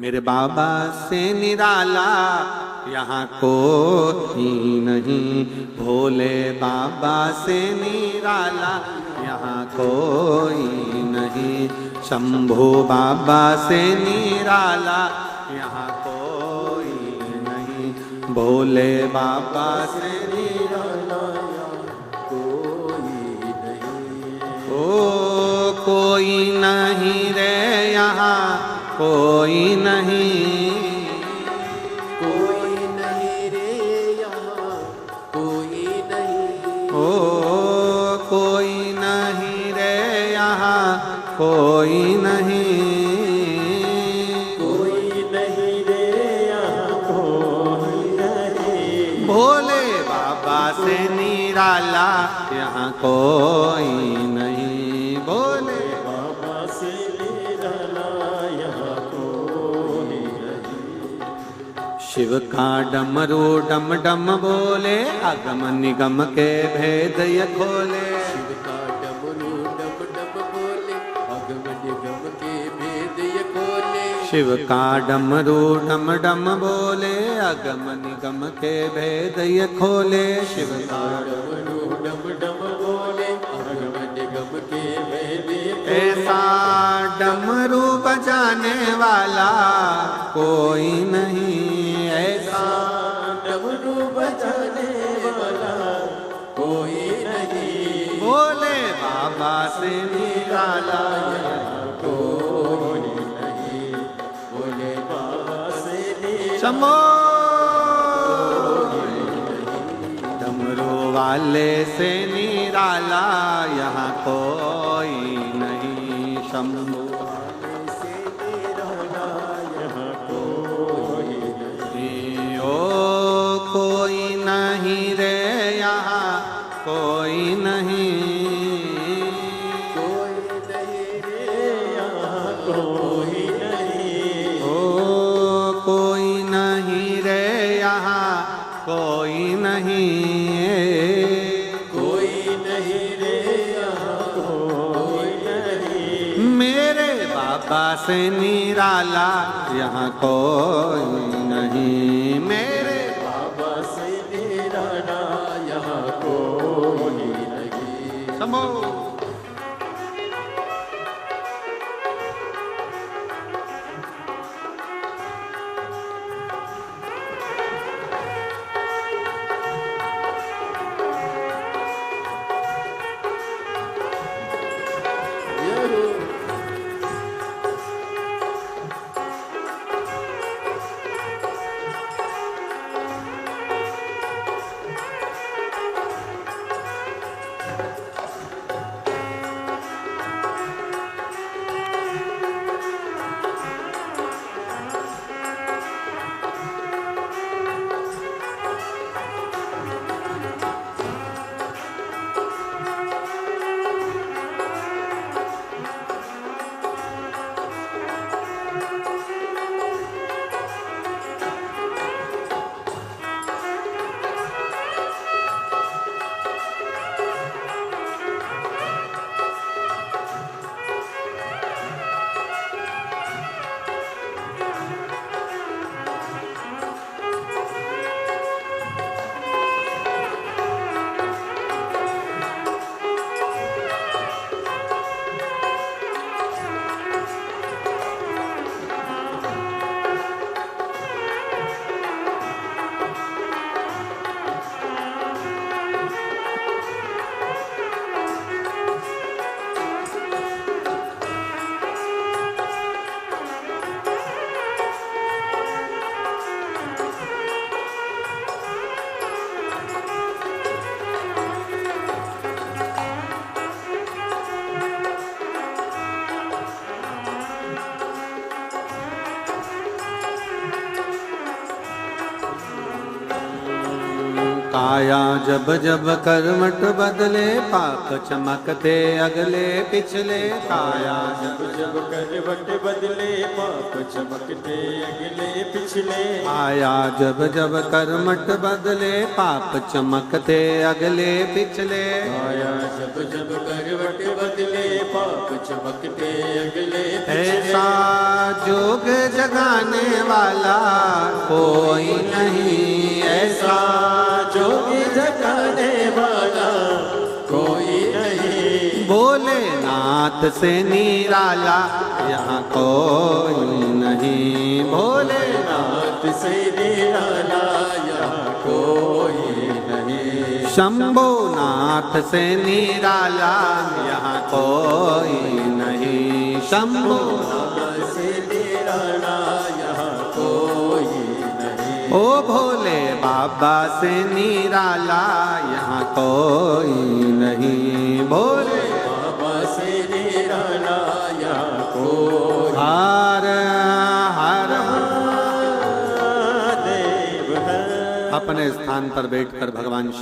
मेरे बाबा से निराला यहाँ कोई नहीं, भोले बाबा से निराला यहाँ कोई नहीं, शंभू बाबा से निराला यहाँ कोई नहीं, भोले बाबा से निराला कोई नहीं। ओ कोई नहीं रे यहाँ कोई नहीं, कोई नहीं रे यहाँ कोई नहीं। ओ कोई नहीं रे यहाँ कोई नहीं, कोई नहीं रे यहाँ कोई नहीं, भोले बाबा से निराला यहाँ कोई नहीं, भोले बाबा से निराला यहाँ कोई नहीं। शिव का डमरू डम डम बोले, अगम निगम के भेद ये खोले। शिव का डमरू डम डम बोले, अगम निगम के भेद ये खोले। शिव का डमरू डम डम बोले, अगम निगम के भेद ये खोले। शिव का डमरू डम डम बोले, अगम निगम के भेद ये खोले। ऐसा डमरू बजाने वाला कोई नहीं, ऐसा डमरू बजाने वाला कोई नहीं, भोले बाबा से निराला कोई नहीं, भोले बाबा से निराला शंभो। डमरू वाले से निराला यहाँ कोई नहीं, शंभू से निराला यहाँ कोई नहीं। ओ कोई नहीं रे यहाँ कोई नहीं, कोई बाबा से निराला यहाँ कोई नहीं, मेरे बाबा से निराला यहाँ कोई नहीं। समो काया जब जब करवट बदले, पाप चमकते अगले पिछले। काया जब जब करवट बदले, पाप चमकते अगले पिछले। आया जब जब करवट बदले, पाप चमकते अगले पिछले। आया जब जब करवट बदले, पाप चमकते अगले पिछले। ऐसा जोग जगाने वाला कोई नहीं, ऐसा जोग जगाने वाला कोई नहीं। भोलेनाथ से निराला यहाँ कोई नहीं, भोलेनाथ से निराला यहाँ कोई नहीं। शंभुनाथ से निराला यहाँ कोई नहीं, शंभुनाथ से निराला यहाँ कोई नहीं। ओ भोले बाबा से निराला यहाँ कोई नहीं, भोले बाबा से निराला यहाँ कोई। हर हर देव है। अपने स्थान पर बैठकर भगवान